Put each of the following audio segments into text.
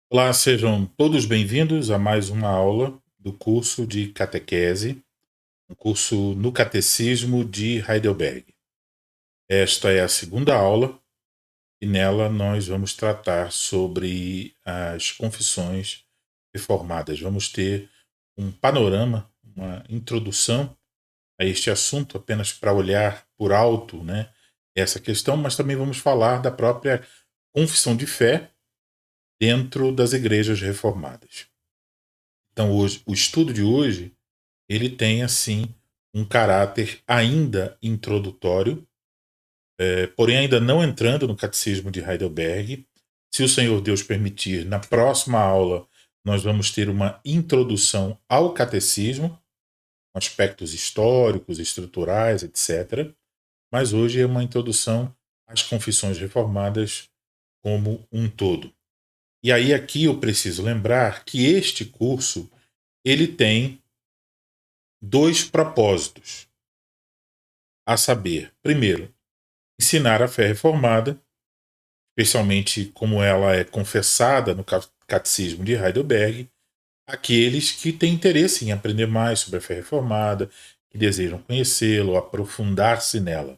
Olá, sejam todos bem-vindos a mais uma aula do curso de catequese, um curso no Catecismo de Heidelberg. Esta é a segunda aula e nela nós vamos tratar sobre as confissões reformadas. Vamos ter um panorama, uma introdução a este assunto, apenas para olhar por alto, né, essa questão, mas também vamos falar da própria confissão de fé dentro das igrejas reformadas. Então, hoje, o estudo de hoje, ele tem, assim, um caráter ainda introdutório, porém ainda não entrando no Catecismo de Heidelberg. Se o Senhor Deus permitir, na próxima aula nós vamos ter uma introdução ao Catecismo, aspectos históricos, estruturais, etc. Mas hoje é uma introdução às confissões reformadas como um todo. E aí aqui eu preciso lembrar que este curso ele tem dois propósitos, a saber, primeiro, ensinar a fé reformada, especialmente como ela é confessada no Catecismo de Heidelberg, àqueles que têm interesse em aprender mais sobre a fé reformada, que desejam conhecê-la ou aprofundar-se nela.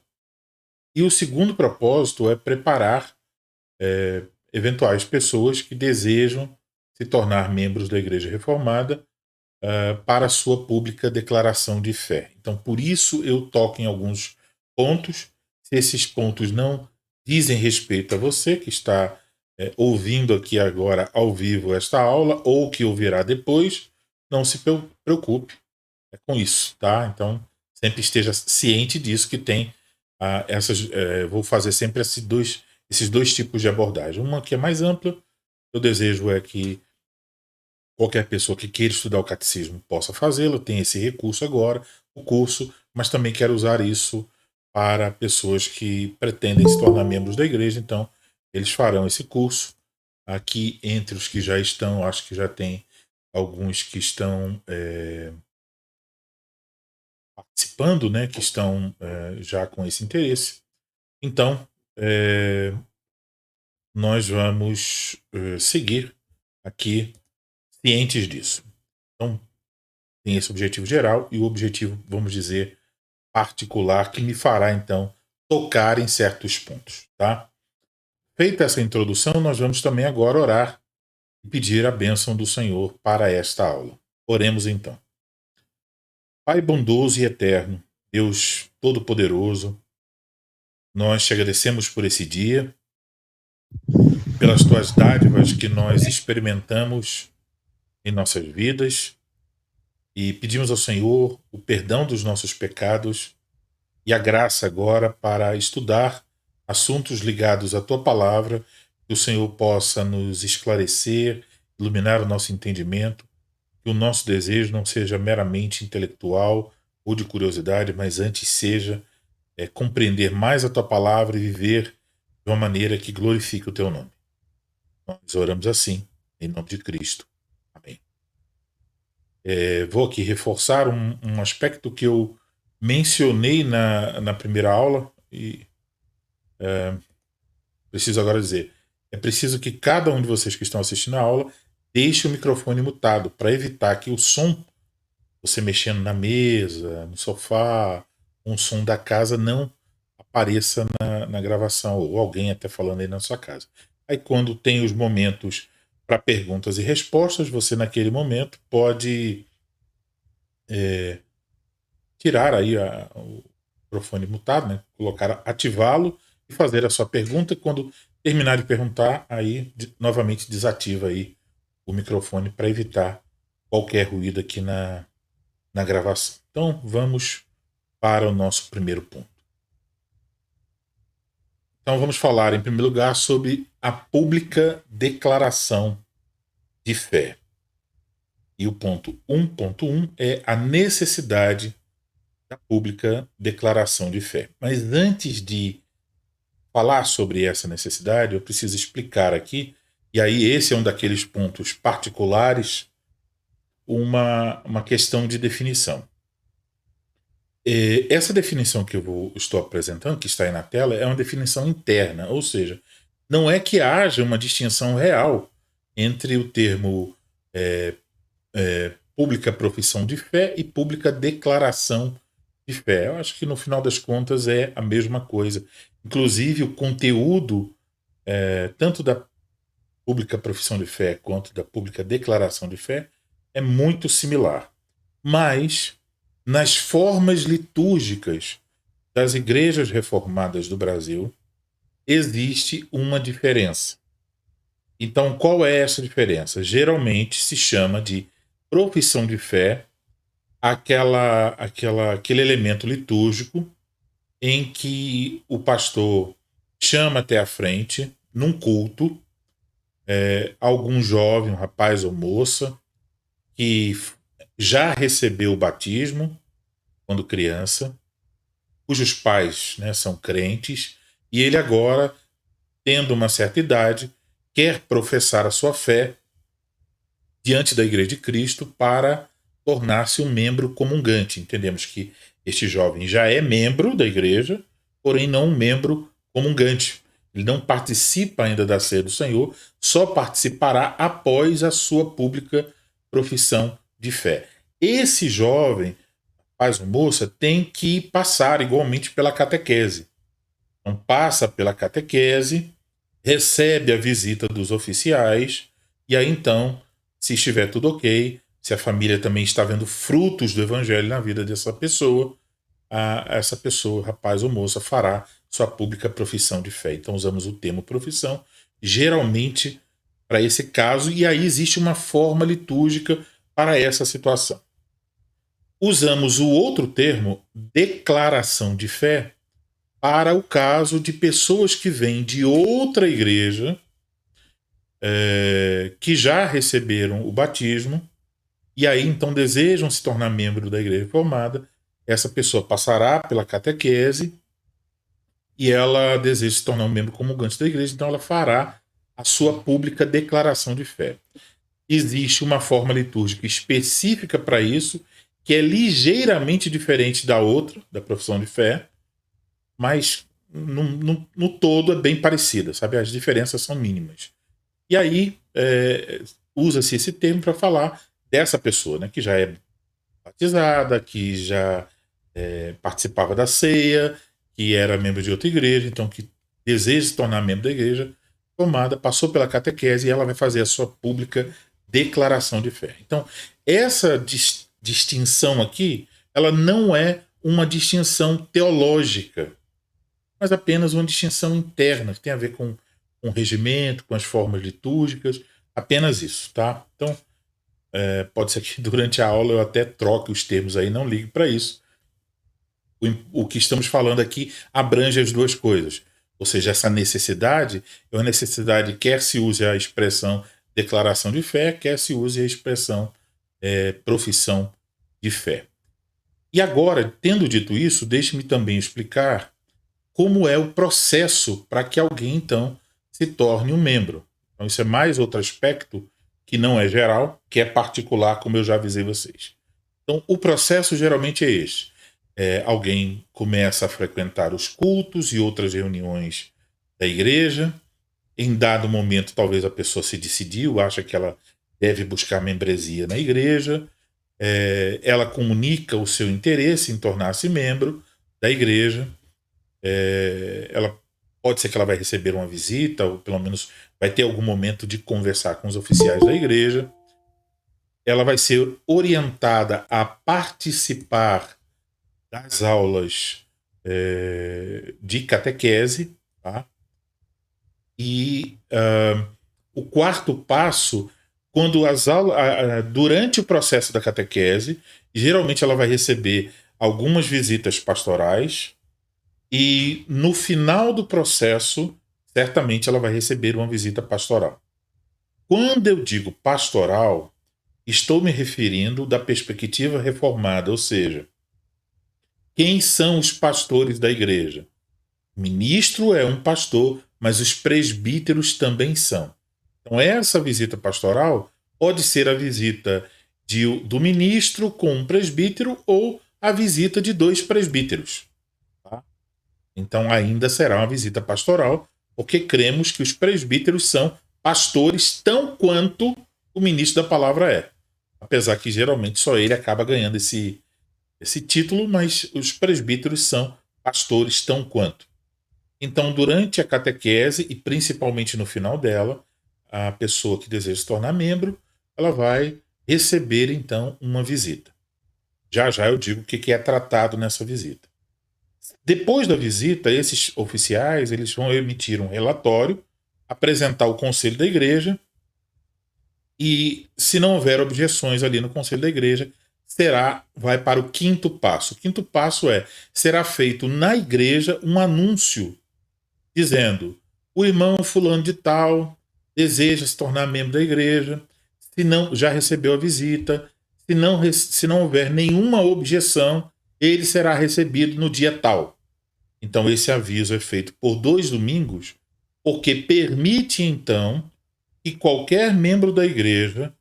E o segundo propósito é preparar eventuais pessoas que desejam se tornar membros da Igreja Reformada para a sua pública declaração de fé. Então, por isso eu toco em alguns pontos. Se esses pontos não dizem respeito a você que está ouvindo aqui agora ao vivo esta aula ou que ouvirá depois, não se preocupe com isso, tá? Então, sempre esteja ciente disso que tem vou fazer sempre esses dois tipos de abordagem. Uma que é mais ampla, eu desejo é que qualquer pessoa que queira estudar o catecismo possa fazê-lo, tem esse recurso agora, o curso, mas também quero usar isso para pessoas que pretendem se tornar membros da igreja, então eles farão esse curso. Aqui, entre os que já estão, acho que já tem alguns que estão participando, né, que estão já com esse interesse. Então, nós vamos seguir aqui cientes disso. Então, tem esse objetivo geral e o objetivo, vamos dizer, particular, que me fará, então, tocar em certos pontos, tá? Feita essa introdução, nós vamos também agora orar e pedir a bênção do Senhor para esta aula. Oremos, então. Pai bondoso e eterno, Deus Todo-Poderoso, nós te agradecemos por esse dia, pelas tuas dádivas que nós experimentamos em nossas vidas e pedimos ao Senhor o perdão dos nossos pecados e a graça agora para estudar assuntos ligados à tua palavra, que o Senhor possa nos esclarecer, iluminar o nosso entendimento, que o nosso desejo não seja meramente intelectual ou de curiosidade, mas antes seja compreender mais a tua palavra e viver de uma maneira que glorifique o teu nome. Nós oramos assim, em nome de Cristo. Amém. Vou aqui reforçar um aspecto que eu mencionei na primeira aula e preciso agora dizer. É preciso que cada um de vocês que estão assistindo a aula deixe o microfone mutado para evitar que o som, você mexendo na mesa, no sofá, um som da casa não apareça na gravação, ou alguém até falando aí na sua casa. Aí quando tem os momentos para perguntas e respostas, você naquele momento pode tirar aí o microfone mutado, né? Colocar, ativá-lo e fazer a sua pergunta. Quando terminar de perguntar, aí novamente desativa aí o microfone para evitar qualquer ruído aqui na gravação. Então vamos para o nosso primeiro ponto. Então vamos falar em primeiro lugar sobre a pública declaração de fé. E o ponto 1.1 é a necessidade da pública declaração de fé. Mas antes de falar sobre essa necessidade, eu preciso explicar aqui, e aí esse é um daqueles pontos particulares, uma questão de definição. Essa definição que estou apresentando, que está aí na tela, é uma definição interna, ou seja, não é que haja uma distinção real entre o termo pública profissão de fé e pública declaração de fé. Eu acho que no final das contas é a mesma coisa. Inclusive o conteúdo tanto da pública profissão de fé quanto da pública declaração de fé é muito similar. Mas nas formas litúrgicas das igrejas reformadas do Brasil existe uma diferença. Então, qual é essa diferença? Geralmente se chama de profissão de fé aquele elemento litúrgico em que o pastor chama até a frente, num culto, algum jovem, um rapaz ou moça, que já recebeu o batismo quando criança, cujos pais, né, são crentes, e ele agora, tendo uma certa idade, quer professar a sua fé diante da Igreja de Cristo para tornar-se um membro comungante. Entendemos que este jovem já é membro da igreja, porém não um membro comungante. Ele não participa ainda da ceia do Senhor, só participará após a sua pública profissão de fé. Esse jovem, rapaz ou moça, tem que passar igualmente pela catequese. Então passa pela catequese, recebe a visita dos oficiais, e aí então, se estiver tudo ok, se a família também está vendo frutos do evangelho na vida dessa pessoa, essa pessoa, rapaz ou moça, fará sua pública profissão de fé. Então usamos o termo profissão, geralmente para esse caso, e aí existe uma forma litúrgica para essa situação. Usamos o outro termo, declaração de fé, para o caso de pessoas que vêm de outra igreja, que já receberam o batismo, e aí então desejam se tornar membro da igreja reformada. Essa pessoa passará pela catequese e ela deseja se tornar um membro comungante da igreja, então ela fará a sua pública declaração de fé. Existe uma forma litúrgica específica para isso, que é ligeiramente diferente da outra, da profissão de fé, mas no todo é bem parecida, sabe? As diferenças são mínimas. E aí usa-se esse termo para falar dessa pessoa, né, que já é batizada, que já participava da ceia, que era membro de outra igreja, então que deseja se tornar membro da igreja formada, passou pela catequese e ela vai fazer a sua pública declaração de fé. Então, essa distinção aqui, ela não é uma distinção teológica, mas apenas uma distinção interna, que tem a ver com o regimento, com as formas litúrgicas, apenas isso, tá? Então, pode ser que durante a aula eu até troque os termos aí, não ligue para isso. O que estamos falando aqui abrange as duas coisas. Ou seja, essa necessidade é uma necessidade, quer se use a expressão declaração de fé, quer se use a expressão profissão de fé. E agora, tendo dito isso, deixe-me também explicar como é o processo para que alguém, então, se torne um membro. Então, isso é mais outro aspecto que não é geral, que é particular, como eu já avisei vocês. Então, o processo geralmente é este. Alguém começa a frequentar os cultos e outras reuniões da igreja. Em dado momento, talvez a pessoa se decidiu, acha que ela deve buscar membresia na igreja. Ela comunica o seu interesse em tornar-se membro da igreja. Ela pode ser que ela vai receber uma visita, ou pelo menos vai ter algum momento de conversar com os oficiais da igreja. Ela vai ser orientada a participar das aulas de catequese, tá? E o quarto passo, quando as aulas, durante o processo da catequese, geralmente ela vai receber algumas visitas pastorais e no final do processo, certamente ela vai receber uma visita pastoral. Quando eu digo pastoral, estou me referindo da perspectiva reformada, ou seja, quem são os pastores da igreja? O ministro é um pastor, mas os presbíteros também são. Então, essa visita pastoral pode ser a visita do ministro com um presbítero ou a visita de 2 presbíteros. Tá? Então, ainda será uma visita pastoral, porque cremos que os presbíteros são pastores tão quanto o ministro da palavra é. Apesar que geralmente só ele acaba ganhando esse título, mas os presbíteros são pastores tão quanto. Então, durante a catequese e principalmente no final dela, a pessoa que deseja se tornar membro, ela vai receber então uma visita. Já já eu digo o que é tratado nessa visita. Depois da visita, esses oficiais eles vão emitir um relatório, apresentar ao conselho da igreja e, se não houver objeções ali no conselho da igreja, vai para o quinto passo. O quinto passo será feito na igreja um anúncio dizendo: o irmão fulano de tal deseja se tornar membro da igreja, se não já recebeu a visita, se não houver nenhuma objeção, ele será recebido no dia tal. Então esse aviso é feito por 2 domingos, porque permite então que qualquer membro da igreja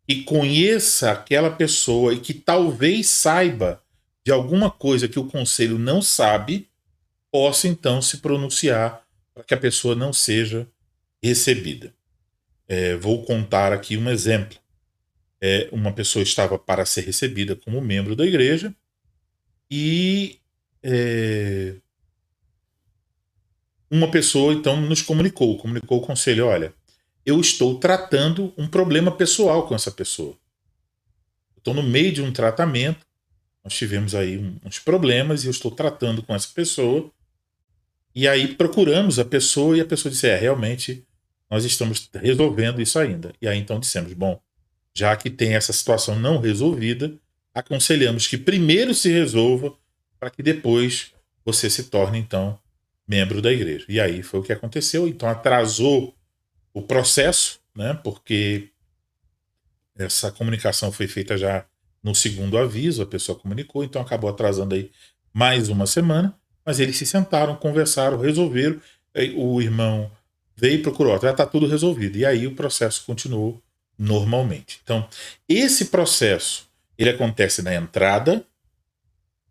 que conheça aquela pessoa e que talvez saiba de alguma coisa que o conselho não sabe, possa então se pronunciar para que a pessoa não seja recebida. Vou contar aqui um exemplo. Uma pessoa estava para ser recebida como membro da igreja e uma pessoa então nos comunicou ao conselho: olha, eu estou tratando um problema pessoal com essa pessoa. Estou no meio de um tratamento, nós tivemos aí uns problemas e eu estou tratando com essa pessoa. E aí procuramos a pessoa e a pessoa disse: realmente nós estamos resolvendo isso ainda. E aí então dissemos: bom, já que tem essa situação não resolvida, aconselhamos que primeiro se resolva para que depois você se torne então membro da igreja. E aí foi o que aconteceu. Então atrasou o processo, né? Porque essa comunicação foi feita já no segundo aviso, a pessoa comunicou, então acabou atrasando aí mais uma semana. Mas eles se sentaram, conversaram, resolveram. O irmão veio e procurou: já está tudo resolvido. E aí o processo continuou normalmente. Então, esse processo ele acontece na entrada,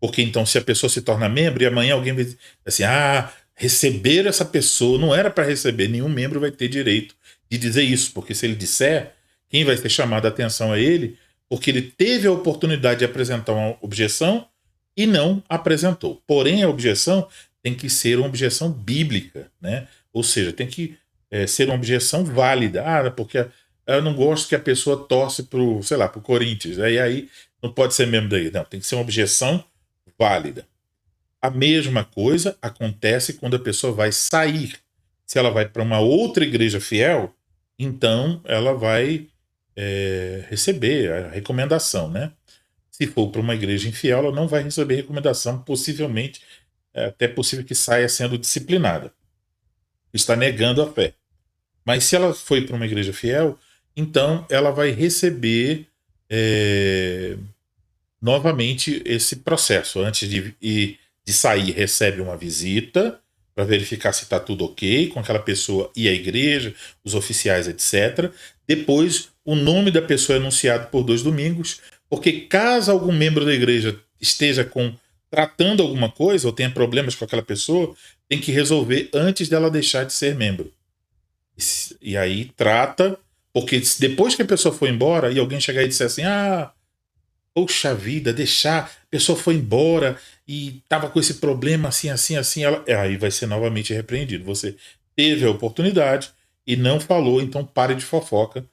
porque então se a pessoa se torna membro e amanhã alguém vai dizer assim: receber essa pessoa, não era para receber, nenhum membro vai ter direito de dizer isso, porque se ele disser, quem vai ser chamado a atenção é ele, porque ele teve a oportunidade de apresentar uma objeção e não apresentou. Porém, a objeção tem que ser uma objeção bíblica, né? Ou seja, tem que ser uma objeção válida. Porque eu não gosto que a pessoa torce pro Corinthians. Aí não pode ser membro daí. Não, tem que ser uma objeção válida. A mesma coisa acontece quando a pessoa vai sair. Se ela vai para uma outra igreja fiel, então ela vai receber a recomendação, né? Se for para uma igreja infiel, ela não vai receber recomendação, possivelmente, até possível que saia sendo disciplinada. Está negando a fé. Mas se ela foi para uma igreja fiel, então ela vai receber novamente esse processo. Antes de sair, recebe uma visita para verificar se está tudo ok com aquela pessoa e a igreja, os oficiais, etc. Depois, o nome da pessoa é anunciado por 2 domingos, porque caso algum membro da igreja esteja tratando alguma coisa ou tenha problemas com aquela pessoa, tem que resolver antes dela deixar de ser membro. E aí trata, porque depois que a pessoa foi embora e alguém chegar e disser assim: poxa vida, a pessoa foi embora e estava com esse problema assim, aí vai ser novamente repreendido. Você teve a oportunidade e não falou, então pare de fofoca,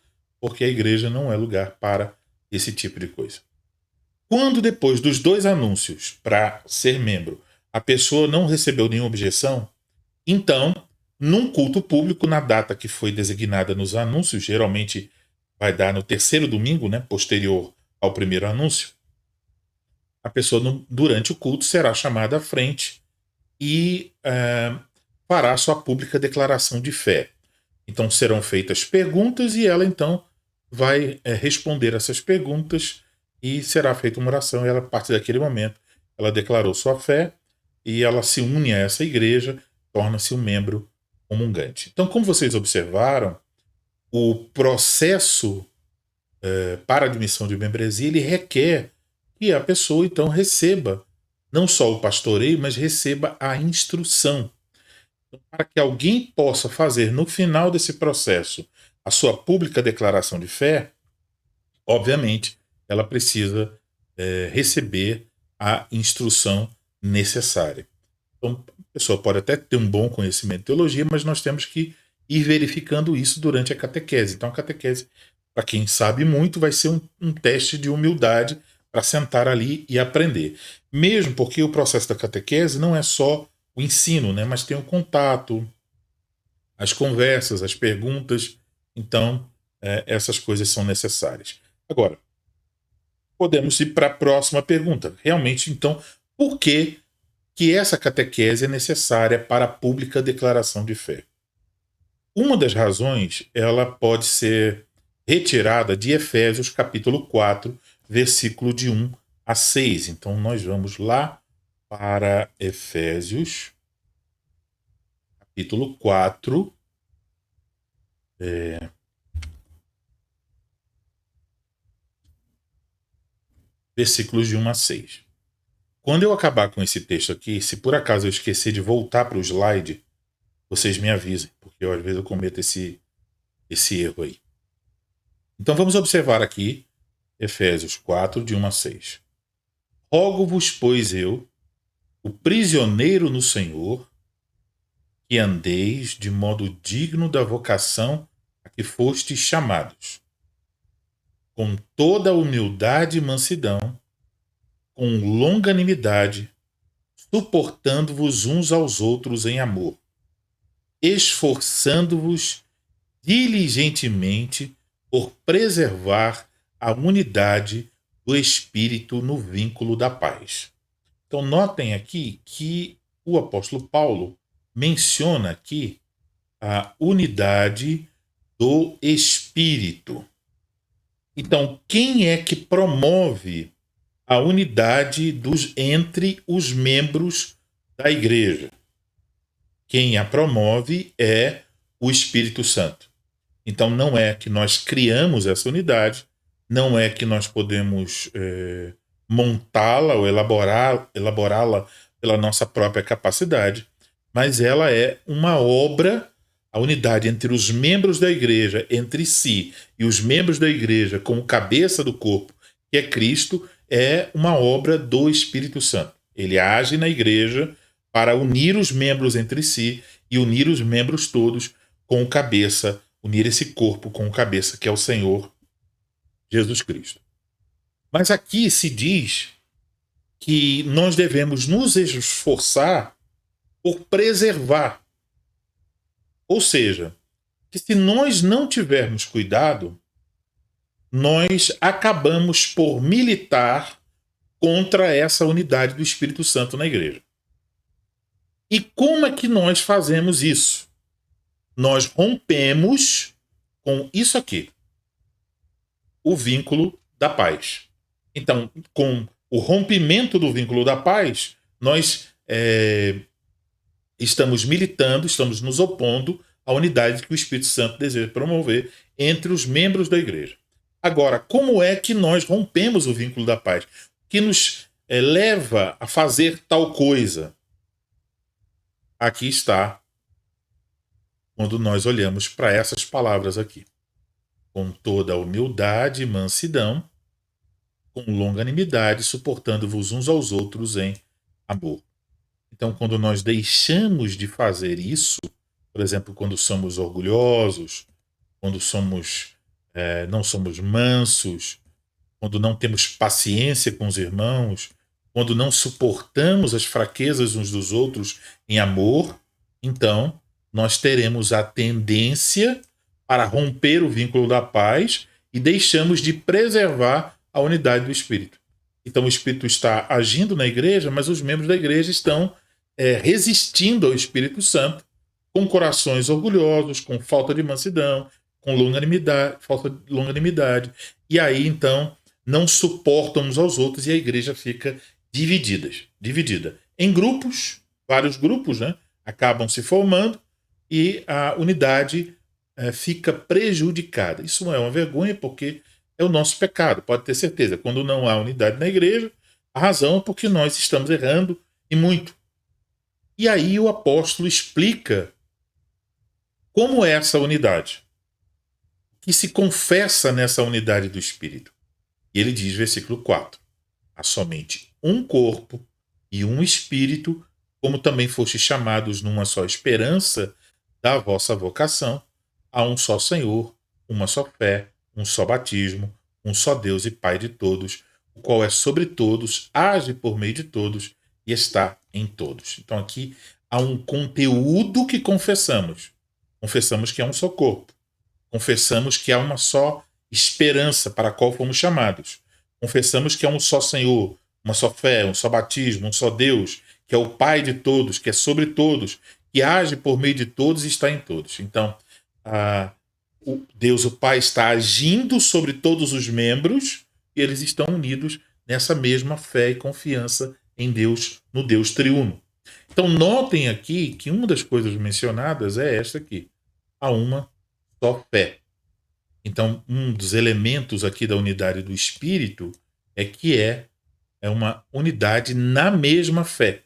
porque a igreja não é lugar para esse tipo de coisa. Quando depois dos 2 anúncios para ser membro, a pessoa não recebeu nenhuma objeção, então, num culto público, na data que foi designada nos anúncios, geralmente vai dar no 3º domingo, né, posterior ao primeiro anúncio, a pessoa durante o culto será chamada à frente e fará sua pública declaração de fé. Então serão feitas perguntas e ela então vai responder essas perguntas e será feita uma oração. E ela, a partir daquele momento, ela declarou sua fé e ela se une a essa igreja, torna-se um membro comungante. Então, como vocês observaram, o processo para admissão de membresia ele requer que a pessoa então receba não só o pastoreio, mas receba a instrução. Então, para que alguém possa fazer no final desse processo a sua pública declaração de fé, obviamente, ela precisa receber a instrução necessária. Então, a pessoa pode até ter um bom conhecimento de teologia, mas nós temos que ir verificando isso durante a catequese. Então, a catequese, para quem sabe muito, vai ser um teste de humildade para sentar ali e aprender. Mesmo porque o processo da catequese não é só o ensino, né, mas tem o contato, as conversas, as perguntas. Então, essas coisas são necessárias. Agora, podemos ir para a próxima pergunta. Realmente, então, por que essa catequese é necessária para a pública declaração de fé? Uma das razões, ela pode ser retirada de Efésios capítulo 4, versículo de 1 a 6. Então nós vamos lá para Efésios capítulo 4, versículos de 1 a 6. Quando eu acabar com esse texto aqui, se por acaso eu esquecer de voltar para o slide, vocês me avisem, porque às vezes eu cometo esse erro aí. Então vamos observar aqui Efésios 4, de 1 a 6. Rogo-vos, pois eu, o prisioneiro no Senhor, que andeis de modo digno da vocação a que fostes chamados, com toda humildade e mansidão, com longanimidade, suportando-vos uns aos outros em amor, esforçando-vos diligentemente por preservar a unidade do Espírito no vínculo da paz. Então, notem aqui que o apóstolo Paulo menciona aqui a unidade do Espírito. Então, quem é que promove a unidade entre os membros da igreja? Quem a promove é o Espírito Santo. Então, não é que nós criamos essa unidade, não é que nós podemos montá-la ou elaborá-la pela nossa própria capacidade, mas ela é uma obra, a unidade entre os membros da igreja, entre si, e os membros da igreja como cabeça do corpo, que é Cristo, é uma obra do Espírito Santo. Ele age na igreja para unir os membros entre si e unir os membros todos com o cabeça, unir esse corpo com o cabeça, que é o Senhor Jesus Cristo. Mas aqui se diz que nós devemos nos esforçar por preservar. Ou seja, que se nós não tivermos cuidado, nós acabamos por militar contra essa unidade do Espírito Santo na igreja. E como é que nós fazemos isso? Nós rompemos com isso aqui, o vínculo da paz. Então, com o rompimento do vínculo da paz, nós estamos militando, estamos nos opondo à unidade que o Espírito Santo deseja promover entre os membros da igreja. Agora, como é que nós rompemos o vínculo da paz? O que nos leva a fazer tal coisa? Aqui está, quando nós olhamos para essas palavras aqui. Com toda a humildade e mansidão, com longanimidade, suportando-vos uns aos outros em amor. Então, quando nós deixamos de fazer isso, por exemplo, quando somos orgulhosos, quando não somos mansos, quando não temos paciência com os irmãos, quando não suportamos as fraquezas uns dos outros em amor, então nós teremos a tendência para romper o vínculo da paz e deixamos de preservar a unidade do Espírito. Então o Espírito está agindo na igreja, mas os membros da igreja estão resistindo ao Espírito Santo com corações orgulhosos, com falta de mansidão, com longanimidade, falta de longanimidade. E aí, então, não suportam uns aos outros e a igreja fica dividida. Em grupos, vários grupos, né, acabam se formando e a unidade fica prejudicada. Isso não é uma vergonha porque é o nosso pecado, pode ter certeza. Quando não há unidade na igreja, a razão é porque nós estamos errando e muito. E aí o apóstolo explica como é essa unidade. que se confessa nessa unidade do Espírito. E ele diz, versículo 4, há somente um corpo e um Espírito, como também fostes chamados numa só esperança da vossa vocação, há um só Senhor, uma só fé, um só batismo, um só Deus e Pai de todos, o qual é sobre todos, age por meio de todos e está em todos. Então aqui há um conteúdo que confessamos. Confessamos que é um só corpo. Confessamos que há uma só esperança para a qual fomos chamados. Confessamos que há um só Senhor, uma só fé, um só batismo, um só Deus, que é o Pai de todos, que é sobre todos, que age por meio de todos e está em todos. Então, o Deus, o Pai, está agindo sobre todos os membros e eles estão unidos nessa mesma fé e confiança em Deus, no Deus triuno. Então, notem aqui que uma das coisas mencionadas é esta aqui. Há uma só fé. Então, um dos elementos aqui da unidade do Espírito é que é uma unidade na mesma fé.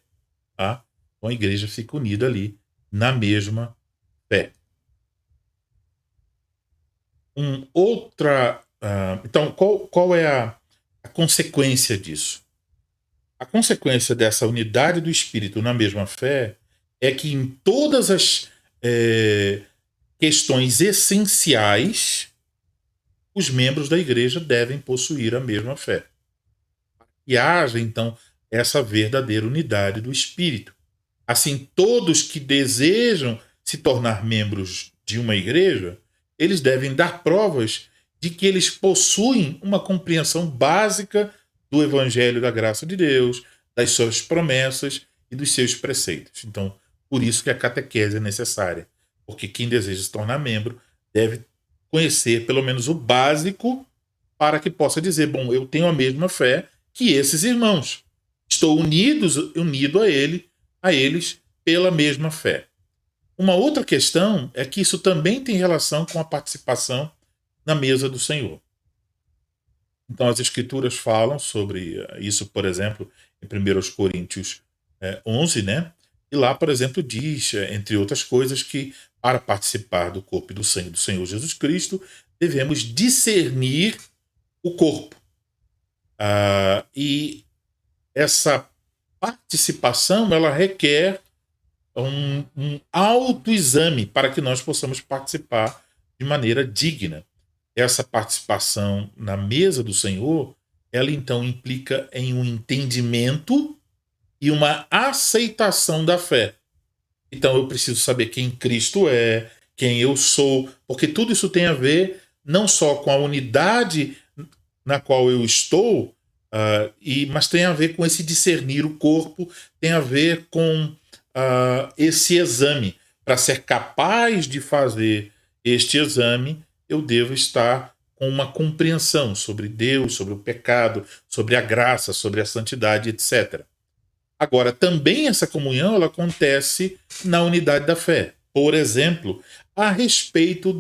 Tá? Então, a igreja fica unida ali na mesma fé. Então, qual é a consequência disso? A consequência dessa unidade do Espírito na mesma fé é que em todas as questões essenciais, os membros da igreja devem possuir a mesma fé. E haja, então, essa verdadeira unidade do Espírito. Assim, todos que desejam se tornar membros de uma igreja, eles devem dar provas de que eles possuem uma compreensão básica do Evangelho da graça de Deus, das suas promessas e dos seus preceitos. Então, por isso que a catequese é necessária, porque quem deseja se tornar membro deve conhecer pelo menos o básico para que possa dizer, bom, eu tenho a mesma fé que esses irmãos. Estou unido a eles pela mesma fé. Uma outra questão é que isso também tem relação com a participação na mesa do Senhor. Então as escrituras falam sobre isso, por exemplo, em 1 Coríntios 11, né? E lá, por exemplo, diz, entre outras coisas, que para participar do corpo e do sangue do Senhor Jesus Cristo, devemos discernir o corpo. E essa participação, ela requer um autoexame para que nós possamos participar de maneira digna. Essa participação na mesa do Senhor, ela então implica em um entendimento e uma aceitação da fé. Então eu preciso saber quem Cristo é, quem eu sou, porque tudo isso tem a ver não só com a unidade na qual eu estou, mas tem a ver com esse discernir o corpo, tem a ver com esse exame. Para ser capaz de fazer este exame, eu devo estar com uma compreensão sobre Deus, sobre o pecado, sobre a graça, sobre a santidade, etc. Agora, também essa comunhão ela acontece na unidade da fé. Por exemplo, a respeito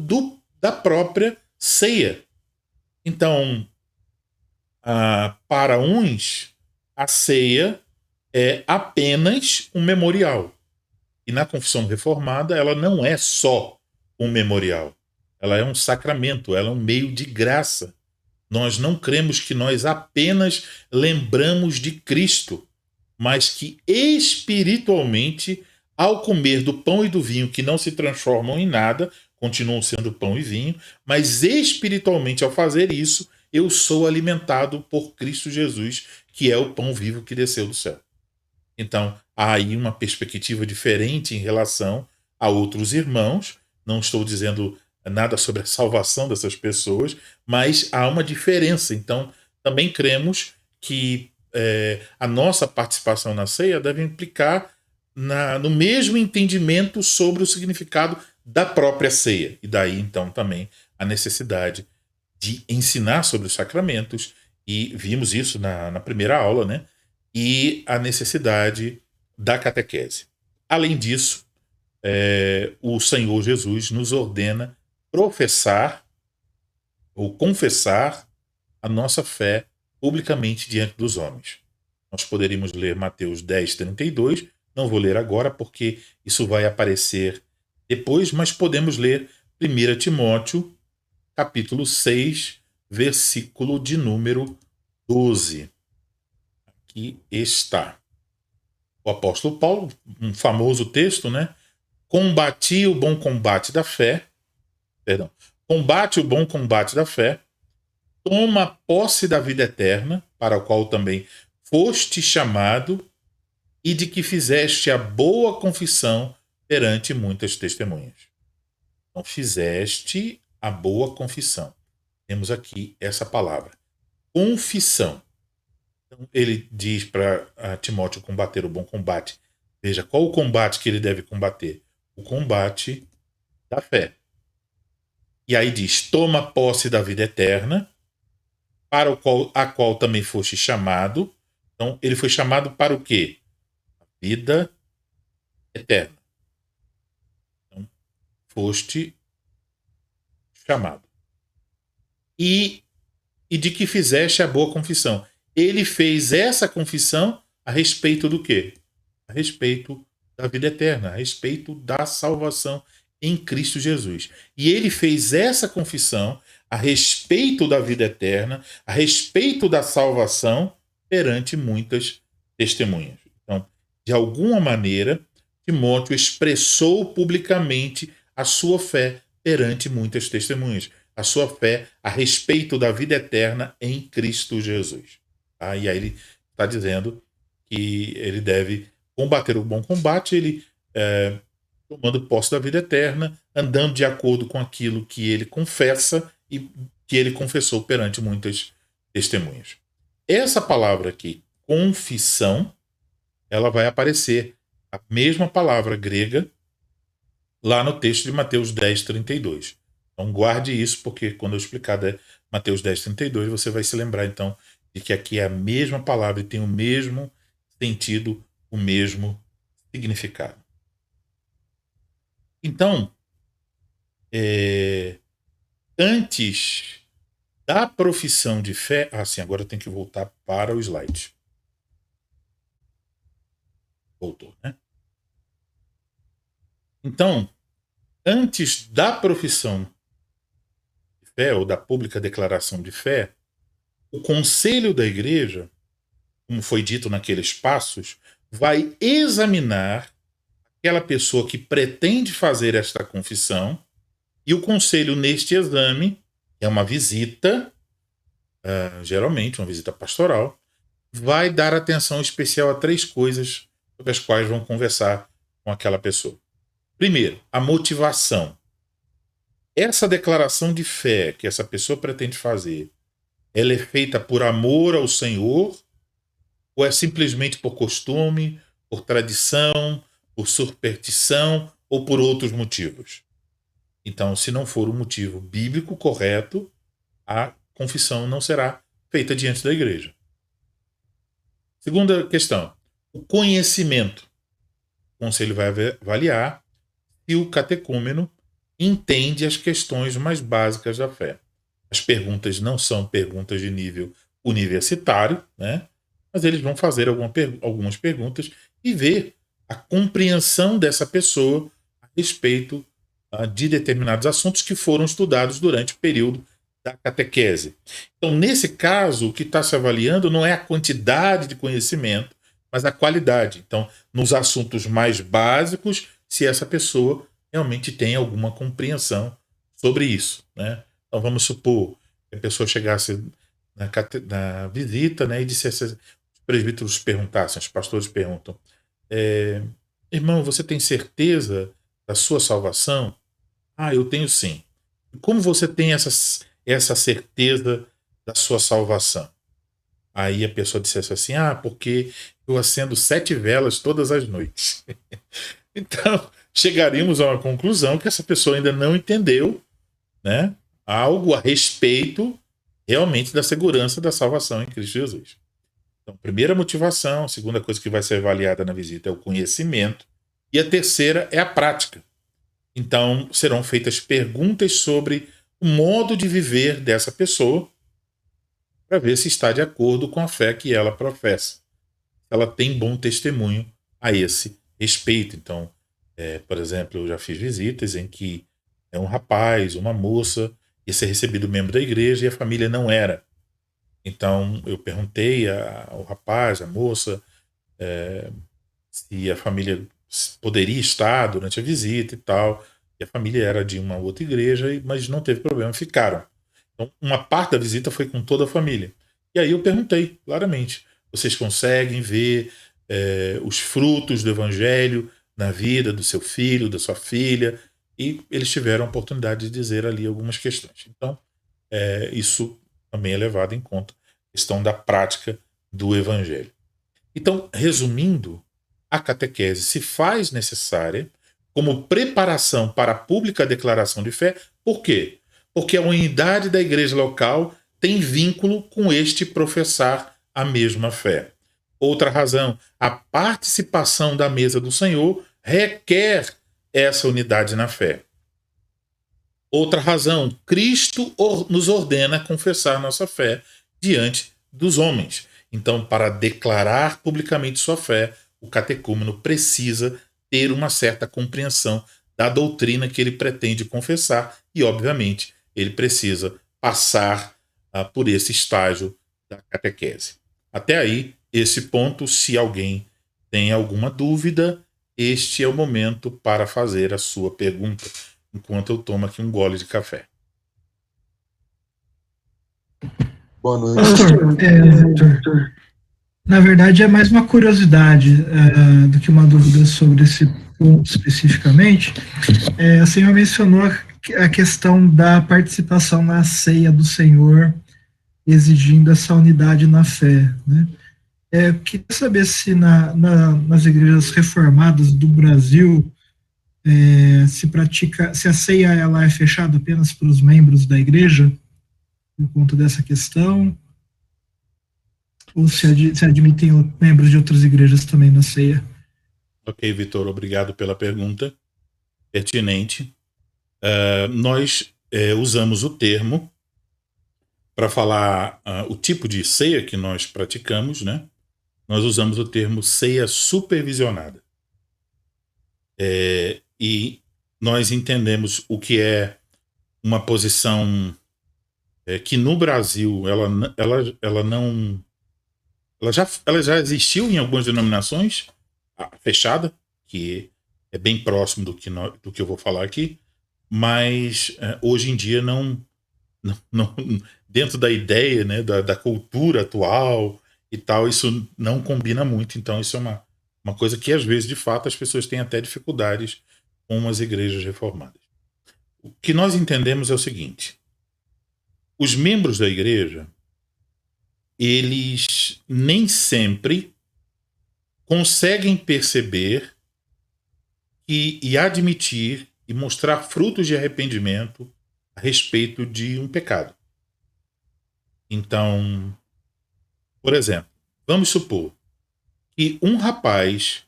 da própria ceia. Então, para uns, a ceia é apenas um memorial. E na Confissão Reformada, ela não é só um memorial. Ela é um sacramento, ela é um meio de graça. Nós não cremos que nós apenas lembramos de Cristo, mas que espiritualmente, ao comer do pão e do vinho, que não se transformam em nada, continuam sendo pão e vinho, mas espiritualmente, ao fazer isso, eu sou alimentado por Cristo Jesus, que é o pão vivo que desceu do céu. Então, há aí uma perspectiva diferente em relação a outros irmãos. Não estou dizendo nada sobre a salvação dessas pessoas, mas há uma diferença. Então, também cremos que a nossa participação na ceia deve implicar no mesmo entendimento sobre o significado da própria ceia. E daí, então, também a necessidade de ensinar sobre os sacramentos, e vimos isso na primeira aula, né? E a necessidade da catequese. Além disso, o Senhor Jesus nos ordena professar ou confessar a nossa fé publicamente diante dos homens. Nós poderíamos ler Mateus 10:32, não vou ler agora porque isso vai aparecer depois, mas podemos ler 1 Timóteo capítulo 6, versículo de número 12. Aqui está. O apóstolo Paulo, um famoso texto, né? Combati o bom combate da fé, perdão, combate o bom combate da fé, toma posse da vida eterna, para o qual também foste chamado, e de que fizeste a boa confissão perante muitas testemunhas. Então, fizeste a boa confissão. Temos aqui essa palavra. Confissão. Então, ele diz para Timóteo combater o bom combate. Veja, qual o combate que ele deve combater? O combate da fé. E aí diz, toma posse da vida eterna, para a qual também foste chamado. Então, ele foi chamado para o quê? A vida eterna. Então, foste chamado. E de que fizeste a boa confissão. Ele fez essa confissão a respeito do quê? A respeito da vida eterna, a respeito da salvação em Cristo Jesus. E ele fez essa confissão a respeito da vida eterna, a respeito da salvação perante muitas testemunhas. Então, de alguma maneira, Timóteo expressou publicamente a sua fé perante muitas testemunhas, a sua fé a respeito da vida eterna em Cristo Jesus. Ah, e aí ele está dizendo que ele deve combater o bom combate, ele tomando posse da vida eterna, andando de acordo com aquilo que ele confessa e que ele confessou perante muitas testemunhas. Essa palavra aqui, confissão, ela vai aparecer, a mesma palavra grega, lá no texto de Mateus 10:32. Então guarde isso, porque quando eu explicar Mateus 10:32, você vai se lembrar então de que aqui é a mesma palavra e tem o mesmo sentido, o mesmo significado. Então, antes da profissão de fé... sim, agora eu tenho que voltar para o slide. Voltou, né? Então, antes da profissão de fé ou da pública declaração de fé, o conselho da igreja, como foi dito naqueles passos, vai examinar aquela pessoa que pretende fazer esta confissão, e o conselho neste exame, que é uma visita, geralmente uma visita pastoral, vai dar atenção especial a 3 coisas sobre as quais vão conversar com aquela pessoa. Primeiro, a motivação. Essa declaração de fé que essa pessoa pretende fazer, ela é feita por amor ao Senhor ou é simplesmente por costume, por tradição, por superstição ou por outros motivos? Então, se não for o motivo bíblico correto, a confissão não será feita diante da igreja. Segunda questão, o conhecimento. O conselho vai avaliar se o catecúmeno entende as questões mais básicas da fé. As perguntas não são perguntas de nível universitário, né? Mas eles vão fazer algumas perguntas e ver a compreensão dessa pessoa a respeito de determinados assuntos que foram estudados durante o período da catequese. Então, nesse caso, o que está se avaliando não é a quantidade de conhecimento, mas a qualidade. Então, nos assuntos mais básicos, se essa pessoa realmente tem alguma compreensão sobre isso, né? Então, vamos supor que a pessoa chegasse na visita, né, e dissesse, os presbíteros perguntassem, os pastores perguntam, irmão, você tem certeza da sua salvação? Ah, eu tenho sim. Como você tem essa certeza da sua salvação? Aí a pessoa dissesse assim, porque eu acendo 7 velas todas as noites. Então, chegaríamos a uma conclusão que essa pessoa ainda não entendeu, né, algo a respeito realmente da segurança da salvação em Cristo Jesus. Então, primeira motivação, a segunda coisa que vai ser avaliada na visita é o conhecimento, e a terceira é a prática. Então, serão feitas perguntas sobre o modo de viver dessa pessoa para ver se está de acordo com a fé que ela professa. Ela tem bom testemunho a esse respeito. Então, por exemplo, eu já fiz visitas em que um rapaz, uma moça, ia ser recebido membro da igreja e a família não era. Então eu perguntei ao rapaz, à moça, se a família poderia estar durante a visita e tal. E a família era de uma outra igreja, mas não teve problema, ficaram. Então, uma parte da visita foi com toda a família. E aí eu perguntei claramente: vocês conseguem ver os frutos do evangelho na vida do seu filho, da sua filha? E eles tiveram a oportunidade de dizer ali algumas questões. Então, isso também é levado em conta, a questão da prática do evangelho. Então, resumindo, a catequese se faz necessária como preparação para a pública declaração de fé. Por quê? Porque a unidade da igreja local tem vínculo com este professar a mesma fé. Outra razão, a participação da mesa do Senhor requer essa unidade na fé. Outra razão, Cristo nos ordena confessar nossa fé diante dos homens. Então, para declarar publicamente sua fé, o catecúmeno precisa ter uma certa compreensão da doutrina que ele pretende confessar e, obviamente, ele precisa passar por esse estágio da catequese. Até aí, esse ponto, se alguém tem alguma dúvida, este é o momento para fazer a sua pergunta, enquanto eu tomo aqui um gole de café. Boa noite. Pastor, Victor, na verdade é mais uma curiosidade do que uma dúvida sobre esse ponto especificamente. O Senhor mencionou a questão da participação na ceia do Senhor, exigindo essa unidade na fé, né? Eu queria saber se nas igrejas reformadas do Brasil se pratica, se a ceia ela é fechada apenas para os membros da igreja, por conta dessa questão, ou se admitem membros de outras igrejas também na ceia. Ok, Vitor, obrigado pela pergunta pertinente. Nós usamos o termo para falar o tipo de ceia que nós praticamos, né? Nós usamos o termo ceia supervisionada. E nós entendemos o que é uma posição que no Brasil ela já existiu em algumas denominações, fechada, que é bem próximo do que eu vou falar aqui, mas hoje em dia não dentro da ideia, né, da cultura atual e tal, isso não combina muito. Então isso é uma coisa que às vezes, de fato, as pessoas têm até dificuldades com as igrejas reformadas. O que nós entendemos é o seguinte: os membros da igreja, eles nem sempre conseguem perceber e admitir e mostrar frutos de arrependimento a respeito de um pecado. Então, por exemplo, vamos supor que um rapaz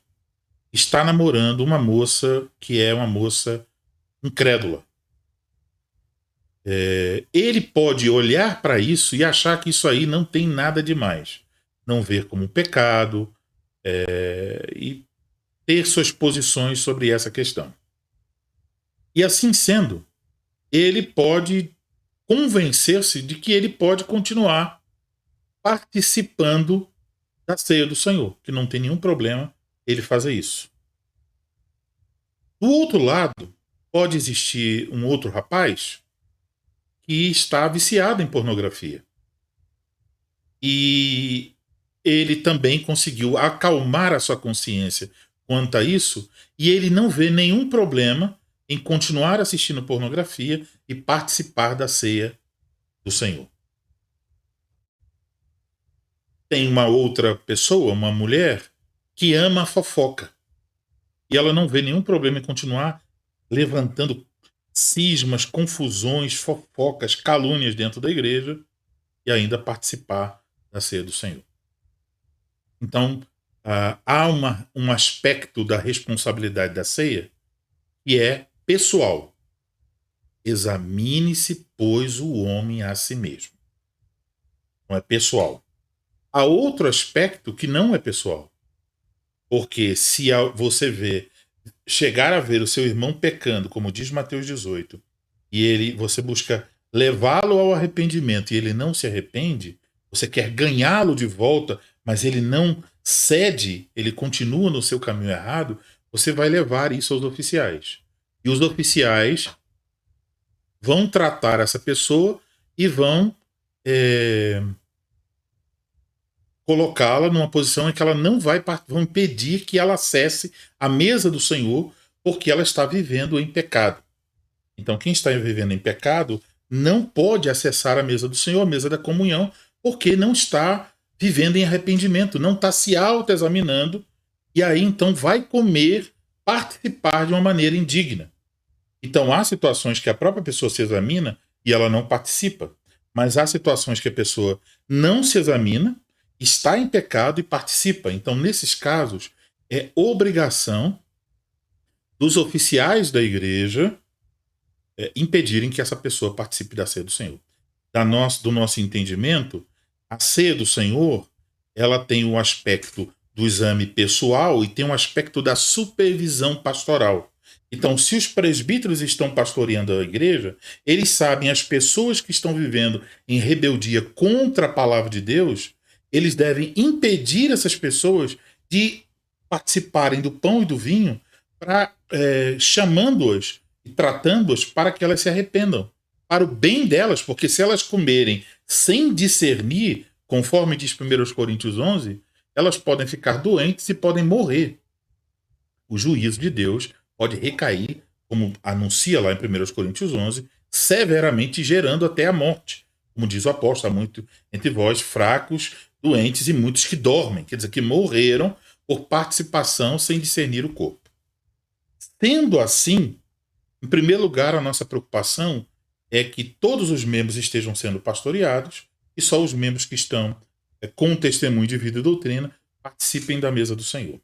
está namorando uma moça que é uma moça incrédula. Ele pode olhar para isso e achar que isso aí não tem nada demais. Não ver como um pecado e ter suas posições sobre essa questão. E assim sendo, ele pode convencer-se de que ele pode continuar participando da ceia do Senhor, que não tem nenhum problema ele fazer isso. Do outro lado, pode existir um outro rapaz que está viciado em pornografia. E ele também conseguiu acalmar a sua consciência quanto a isso, e ele não vê nenhum problema em continuar assistindo pornografia e participar da ceia do Senhor. Tem uma outra pessoa, uma mulher, que ama a fofoca. E ela não vê nenhum problema em continuar levantando cismas, confusões, fofocas, calúnias dentro da igreja e ainda participar da ceia do Senhor. Então, há um aspecto da responsabilidade da ceia que é pessoal. Examine-se, pois, o homem a si mesmo. Não é pessoal. Há outro aspecto que não é pessoal. Porque se você chegar a ver o seu irmão pecando, como diz Mateus 18, e você busca levá-lo ao arrependimento e ele não se arrepende, você quer ganhá-lo de volta, mas ele não cede, ele continua no seu caminho errado, você vai levar isso aos oficiais. E os oficiais vão tratar essa pessoa e vão colocá-la numa posição em que ela não vão impedir que ela acesse a mesa do Senhor, porque ela está vivendo em pecado. Então, quem está vivendo em pecado não pode acessar a mesa do Senhor, a mesa da comunhão, porque não está vivendo em arrependimento, não está se autoexaminando, e aí então vai participar de uma maneira indigna. Então, há situações que a própria pessoa se examina e ela não participa, mas há situações que a pessoa não se examina, está em pecado e participa. Então, nesses casos, é obrigação dos oficiais da igreja impedirem que essa pessoa participe da ceia do Senhor. Do nosso entendimento, a ceia do Senhor, ela tem o aspecto do exame pessoal e tem um aspecto da supervisão pastoral. Então, se os presbíteros estão pastoreando a igreja, eles sabem as pessoas que estão vivendo em rebeldia contra a palavra de Deus, eles devem impedir essas pessoas de participarem do pão e do vinho, chamando-as e tratando-as para que elas se arrependam, para o bem delas, porque se elas comerem sem discernir, conforme diz 1 Coríntios 11, elas podem ficar doentes e podem morrer. O juízo de Deus pode recair, como anuncia lá em 1 Coríntios 11, severamente gerando até a morte. Como diz o apóstolo, há muito entre vós fracos, doentes e muitos que dormem, quer dizer, que morreram por participação sem discernir o corpo. Sendo assim, em primeiro lugar, a nossa preocupação é que todos os membros estejam sendo pastoreados e só os membros que estão com o testemunho de vida e doutrina participem da mesa do Senhor.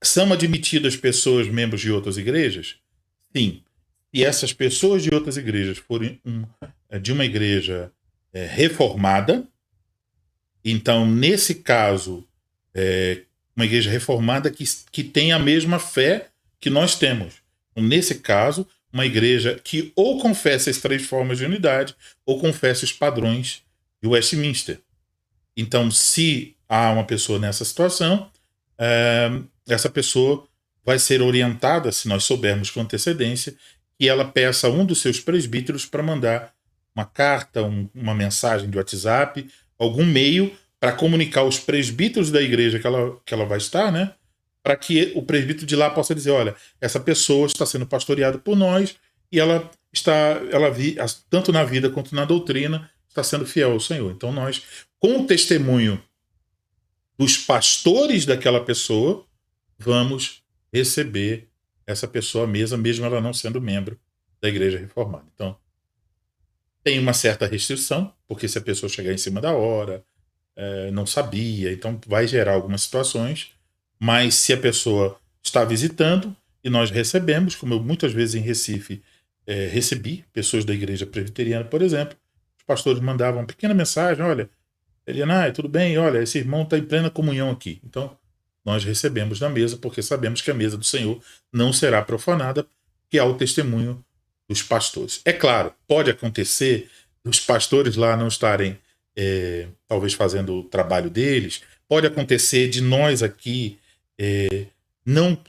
São admitidas pessoas, membros de outras igrejas? Sim. E essas pessoas de outras igrejas forem de uma igreja reformada, então, nesse caso, uma igreja reformada que tem a mesma fé que nós temos. Então, nesse caso, uma igreja que ou confessa as 3 formas de unidade ou confessa os padrões de Westminster. Então, se há uma pessoa nessa situação, essa pessoa vai ser orientada, se nós soubermos com antecedência, que ela peça a um dos seus presbíteros para mandar uma carta, uma mensagem de WhatsApp, algum meio para comunicar aos presbíteros da igreja que ela vai estar, né? Para que o presbítero de lá possa dizer, olha, essa pessoa está sendo pastoreada por nós e ela tanto na vida quanto na doutrina, está sendo fiel ao Senhor. Então nós, com o testemunho dos pastores daquela pessoa, vamos receber essa pessoa à mesa, mesmo ela não sendo membro da igreja reformada. Então, tem uma certa restrição, porque se a pessoa chegar em cima da hora, não sabia, então vai gerar algumas situações, mas se a pessoa está visitando e nós recebemos, como eu muitas vezes em Recife recebi pessoas da igreja presbiteriana, por exemplo, os pastores mandavam uma pequena mensagem, olha, Eliana, tudo bem, olha, esse irmão está em plena comunhão aqui. Então, nós recebemos na mesa, porque sabemos que a mesa do Senhor não será profanada, que há o testemunho dos pastores. É claro, pode acontecer os pastores lá não estarem talvez fazendo o trabalho deles, pode acontecer de nós aqui não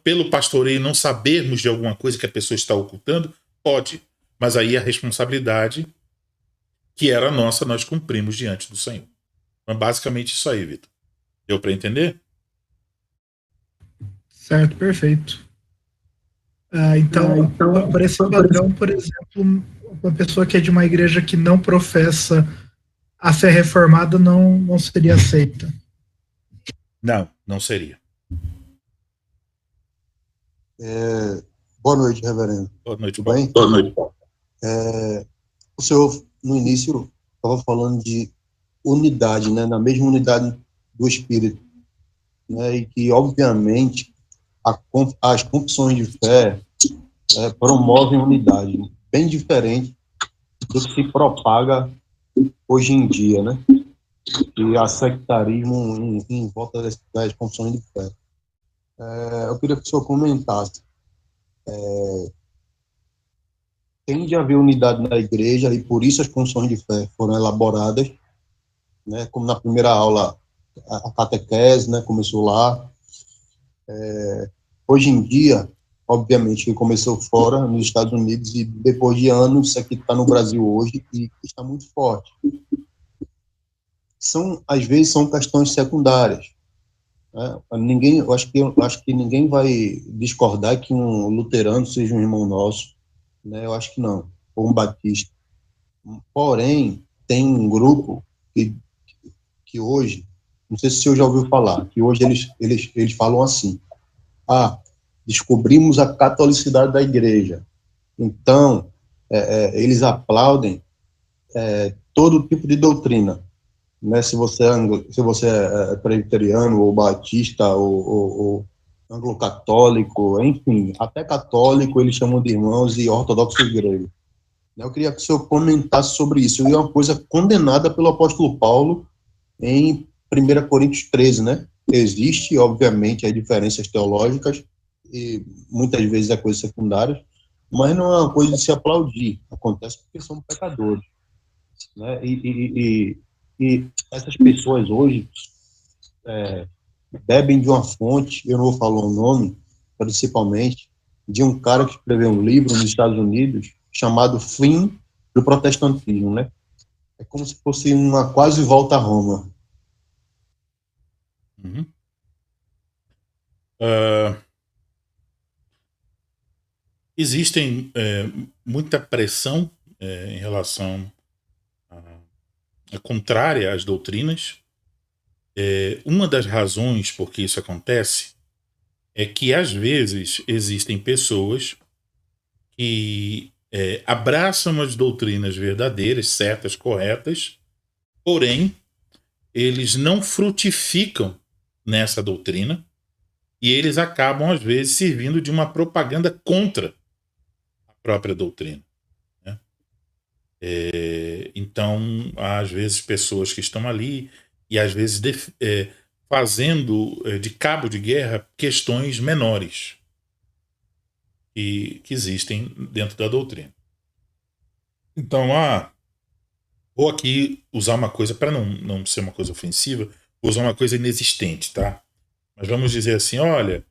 pelo pastoreio não sabermos de alguma coisa que a pessoa está ocultando, pode, mas aí a responsabilidade que era nossa, nós cumprimos diante do Senhor. Então, basicamente isso aí, Vitor. Deu para entender? Certo, perfeito. Então, por esse padrão, por exemplo, uma pessoa que é de uma igreja que não professa a fé reformada não seria aceita. Não seria. Boa noite, reverendo. Boa noite, tudo bem? Boa noite. O senhor, no início, estava falando de unidade, né, na mesma unidade do Espírito, né, e que, obviamente, as confissões de fé promovem unidade, bem diferente do que se propaga hoje em dia, né, e a sectarismo em volta das confissões de fé. Eu queria que o senhor comentasse. tem de haver unidade na igreja, e por isso as confissões de fé foram elaboradas, né, como na primeira aula, a catequese, né, começou lá. Hoje em dia, obviamente, que começou fora, nos Estados Unidos, e depois de anos, isso aqui está no Brasil hoje, e está muito forte. Às vezes, são questões secundárias, né? Eu acho que ninguém vai discordar que um luterano seja um irmão nosso, né? Eu acho que não, ou um batista. Porém, tem um grupo que hoje, não sei se o senhor já ouviu falar, que hoje eles falam assim: descobrimos a catolicidade da igreja. Então, eles aplaudem todo tipo de doutrina, né? Se você é presbiteriano, ou batista, ou anglo-católico, enfim, até católico eles chamam de irmãos, e ortodoxo e grego. Eu queria que o senhor comentasse sobre isso. E é uma coisa condenada pelo apóstolo Paulo em 1 Coríntios 13, né? Existe, obviamente, as diferenças teológicas, e muitas vezes é coisa secundária, mas não é uma coisa de se aplaudir. Acontece porque são pecadores, né? E essas pessoas hoje bebem de uma fonte, eu não vou falar o nome, principalmente, de um cara que escreveu um livro nos Estados Unidos chamado Fim do Protestantismo, né? É como se fosse uma quase volta a Roma. Uhum. Existem muita pressão em relação a contrária às doutrinas. Uma das razões por que isso acontece é que, às vezes, existem pessoas que abraçam as doutrinas verdadeiras, certas, corretas, porém, eles não frutificam nessa doutrina e eles acabam, às vezes, servindo de uma propaganda contra a própria doutrina, né? Então, às vezes, pessoas que estão ali e, às vezes, fazendo de cabo de guerra questões menores que existem dentro da doutrina. Então, vou aqui usar uma coisa, para não ser uma coisa ofensiva, vou usar uma coisa inexistente, tá? Mas vamos dizer assim, olha,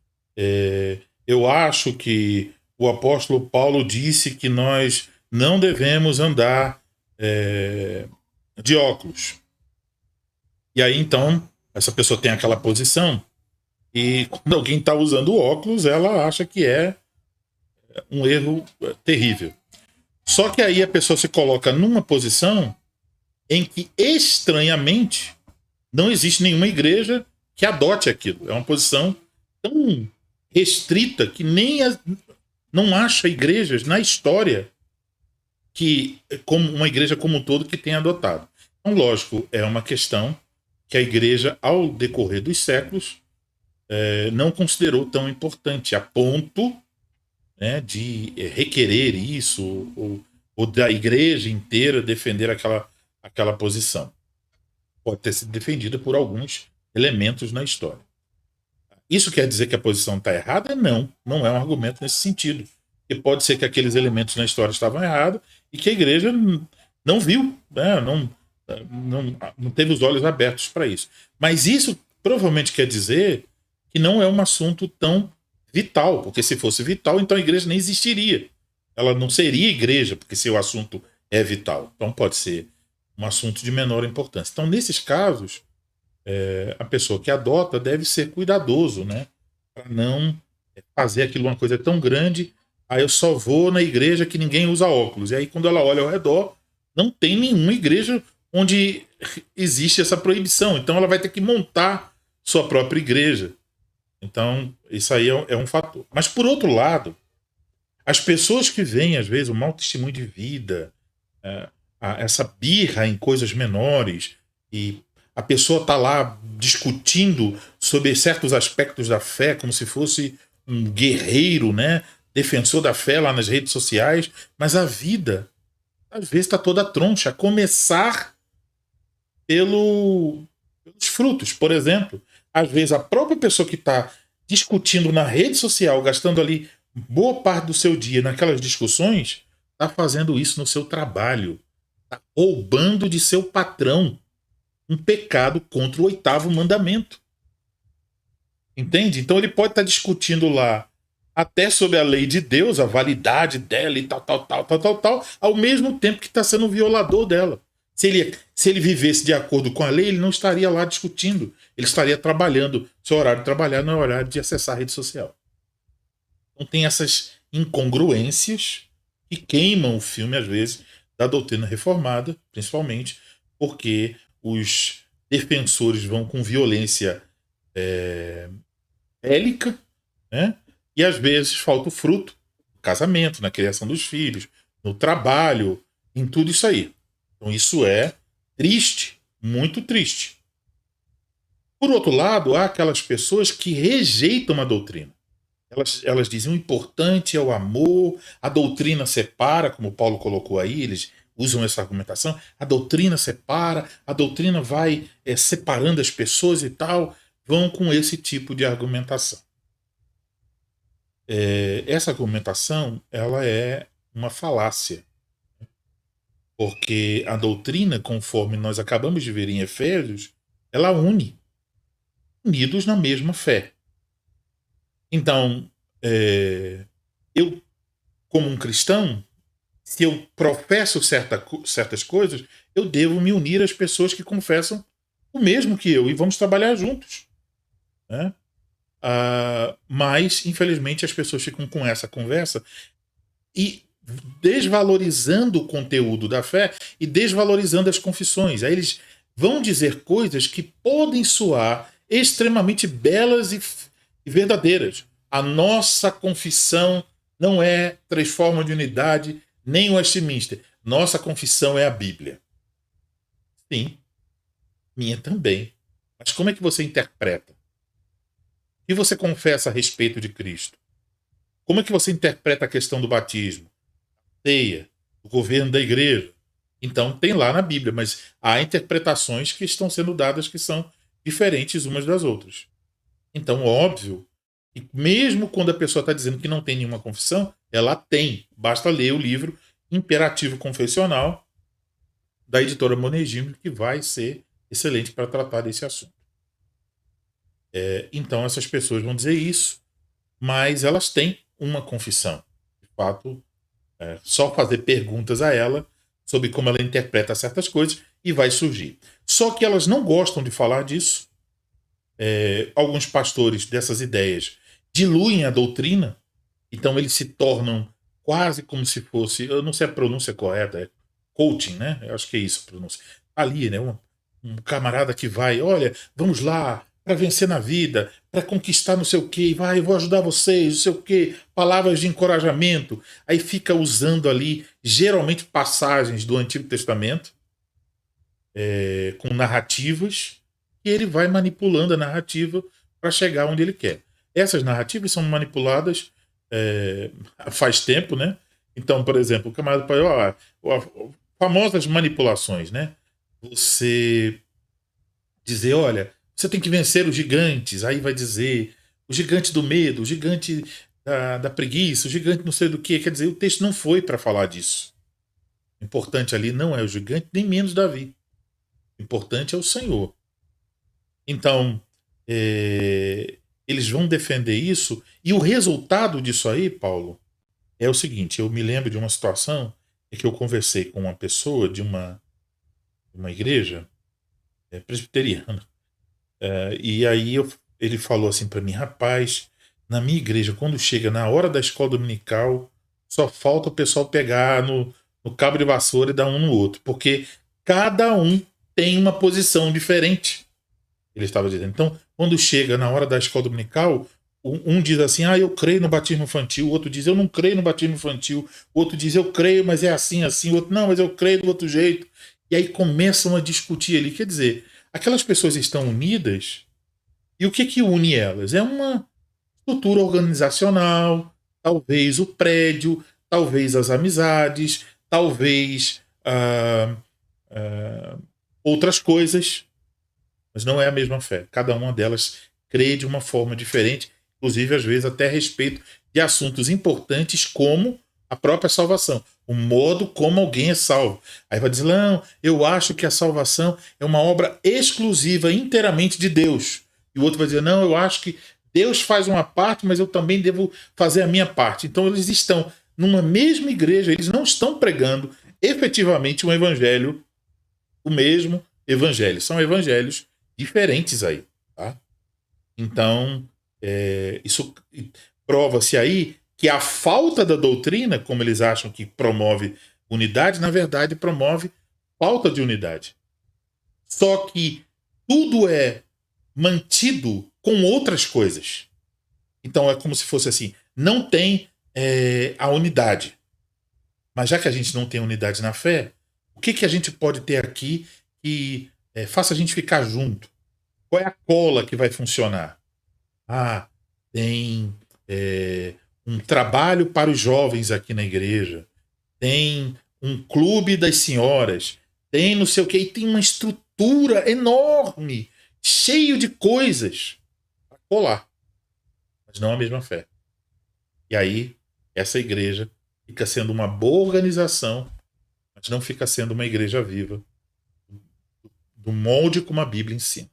eu acho que o apóstolo Paulo disse que nós não devemos andar de óculos. E aí, então, essa pessoa tem aquela posição, e quando alguém está usando óculos, ela acha que é um erro terrível. Só que aí a pessoa se coloca numa posição em que, estranhamente, não existe nenhuma igreja que adote aquilo. É uma posição tão restrita que não acha igrejas na história como uma igreja como um todo que tenha adotado. Então, lógico, é uma questão que a igreja, ao decorrer dos séculos, não considerou tão importante a ponto, né, de requerer isso, ou da igreja inteira defender aquela posição. Pode ter sido defendida por alguns elementos na história. Isso quer dizer que a posição está errada? Não é um argumento nesse sentido. Porque pode ser que aqueles elementos na história estavam errados e que a igreja não viu, né, não teve os olhos abertos para isso. Mas isso provavelmente quer dizer que não é um assunto tão vital, porque se fosse vital, então a igreja nem existiria. Ela não seria igreja, porque se o assunto é vital. Então pode ser um assunto de menor importância. Então, nesses casos, a pessoa que adota deve ser cuidadoso, né, para não fazer aquilo uma coisa tão grande. Aí eu só vou na igreja que ninguém usa óculos. E aí, quando ela olha ao redor, não tem nenhuma igreja onde existe essa proibição. Então ela vai ter que montar sua própria igreja. Então, isso aí é um fator. Mas, por outro lado, as pessoas que veem, às vezes, o mau testemunho de vida, essa birra em coisas menores, e a pessoa está lá discutindo sobre certos aspectos da fé, como se fosse um guerreiro, né, defensor da fé lá nas redes sociais, mas a vida, às vezes, está toda troncha, a começar pelos frutos. Por exemplo, às vezes a própria pessoa que está discutindo na rede social, gastando ali boa parte do seu dia naquelas discussões, está fazendo isso no seu trabalho, está roubando de seu patrão, um pecado contra o 8º mandamento. Entende? Então ele pode estar discutindo lá até sobre a lei de Deus, a validade dela e tal, ao mesmo tempo que está sendo um violador dela. Se ele vivesse de acordo com a lei, ele não estaria lá discutindo. Ele estaria trabalhando. Seu horário de trabalhar não é horário de acessar a rede social. Então tem essas incongruências que queimam o filme, às vezes, da doutrina reformada, principalmente porque os defensores vão com violência bélica, né? E às vezes falta o fruto no casamento, na criação dos filhos, no trabalho, em tudo isso aí. Então isso é triste, muito triste. Por outro lado, há aquelas pessoas que rejeitam a doutrina. Elas dizem o importante é o amor, a doutrina separa, como Paulo colocou aí, eles usam essa argumentação, a doutrina separa, a doutrina vai separando as pessoas e tal, vão com esse tipo de argumentação. Essa argumentação ela é uma falácia, porque a doutrina, conforme nós acabamos de ver em Efésios, ela une, unidos na mesma fé. Então, eu, como um cristão, se eu professo certas coisas, eu devo me unir às pessoas que confessam o mesmo que eu, e vamos trabalhar juntos, né? Mas, infelizmente, as pessoas ficam com essa conversa e desvalorizando o conteúdo da fé e desvalorizando as confissões. Aí eles vão dizer coisas que podem soar extremamente belas e verdadeiras. A nossa confissão não é Três Formas de Unidade, nem o Westminster. Nossa confissão é a Bíblia. Sim, minha também. Mas como é que você interpreta? O que você confessa a respeito de Cristo? Como é que você interpreta a questão do batismo, ceia, o governo da igreja? Então tem lá na Bíblia, mas há interpretações que estão sendo dadas que são diferentes umas das outras. Então, óbvio, que mesmo quando a pessoa está dizendo que não tem nenhuma confissão, ela tem. Basta ler o livro Imperativo Confessional da editora Monegino, que vai ser excelente para tratar desse assunto. Então essas pessoas vão dizer isso, mas elas têm uma confissão. De fato, só fazer perguntas a ela sobre como ela interpreta certas coisas e vai surgir. Só que elas não gostam de falar disso. Alguns pastores dessas ideias diluem a doutrina, então eles se tornam quase como se fosse, eu não sei a pronúncia correta, é coaching, né? Eu acho que é isso a pronúncia. Ali, né? Um camarada que vai, olha, vamos lá, para vencer na vida, para conquistar não sei o quê, vai, eu vou ajudar vocês, não sei o quê, palavras de encorajamento. Aí fica usando ali, geralmente, passagens do Antigo Testamento, com narrativas, e ele vai manipulando a narrativa para chegar onde ele quer. Essas narrativas são manipuladas faz tempo, né? Então, por exemplo, o camarada pode, famosas manipulações, né? Você dizer, olha, você tem que vencer os gigantes, aí vai dizer o gigante do medo, o gigante da preguiça, o gigante não sei do que, quer dizer, o texto não foi para falar disso. O importante ali não é o gigante, nem menos Davi. O importante é o Senhor. Então, eles vão defender isso, e o resultado disso aí, Paulo, é o seguinte: eu me lembro de uma situação em que eu conversei com uma pessoa de uma igreja presbiteriana, e aí ele falou assim para mim, rapaz, na minha igreja, quando chega na hora da escola dominical, só falta o pessoal pegar no cabo de vassoura e dar um no outro, porque cada um tem uma posição diferente. Ele estava dizendo. Então, quando chega na hora da escola dominical, um diz assim, eu creio no batismo infantil, o outro diz, eu não creio no batismo infantil, o outro diz, eu creio, mas é assim, o outro, não, mas eu creio do outro jeito. E aí começam a discutir ali. Quer dizer, aquelas pessoas estão unidas, e o que une elas? É uma estrutura organizacional, talvez o prédio, talvez as amizades, talvez outras coisas, mas não é a mesma fé. Cada uma delas crê de uma forma diferente, inclusive às vezes até a respeito de assuntos importantes como a própria salvação, o modo como alguém é salvo. Aí vai dizer, não, eu acho que a salvação é uma obra exclusiva, inteiramente de Deus. E o outro vai dizer, não, eu acho que Deus faz uma parte, mas eu também devo fazer a minha parte. Então eles estão numa mesma igreja, eles não estão pregando efetivamente um evangelho, o mesmo evangelho. São evangelhos diferentes aí. Tá? Então, isso prova-se aí que a falta da doutrina, como eles acham que promove unidade, na verdade promove falta de unidade. Só que tudo é mantido com outras coisas. Então é como se fosse assim, não tem a unidade. Mas já que a gente não tem unidade na fé, o que a gente pode ter aqui que faça a gente ficar junto? Qual é a cola que vai funcionar? Ah, tem um trabalho para os jovens aqui na igreja, tem um clube das senhoras, tem não sei o que, e tem uma estrutura enorme, cheio de coisas para colar, mas não a mesma fé. E aí, essa igreja fica sendo uma boa organização, mas não fica sendo uma igreja viva, do molde como a Bíblia ensina.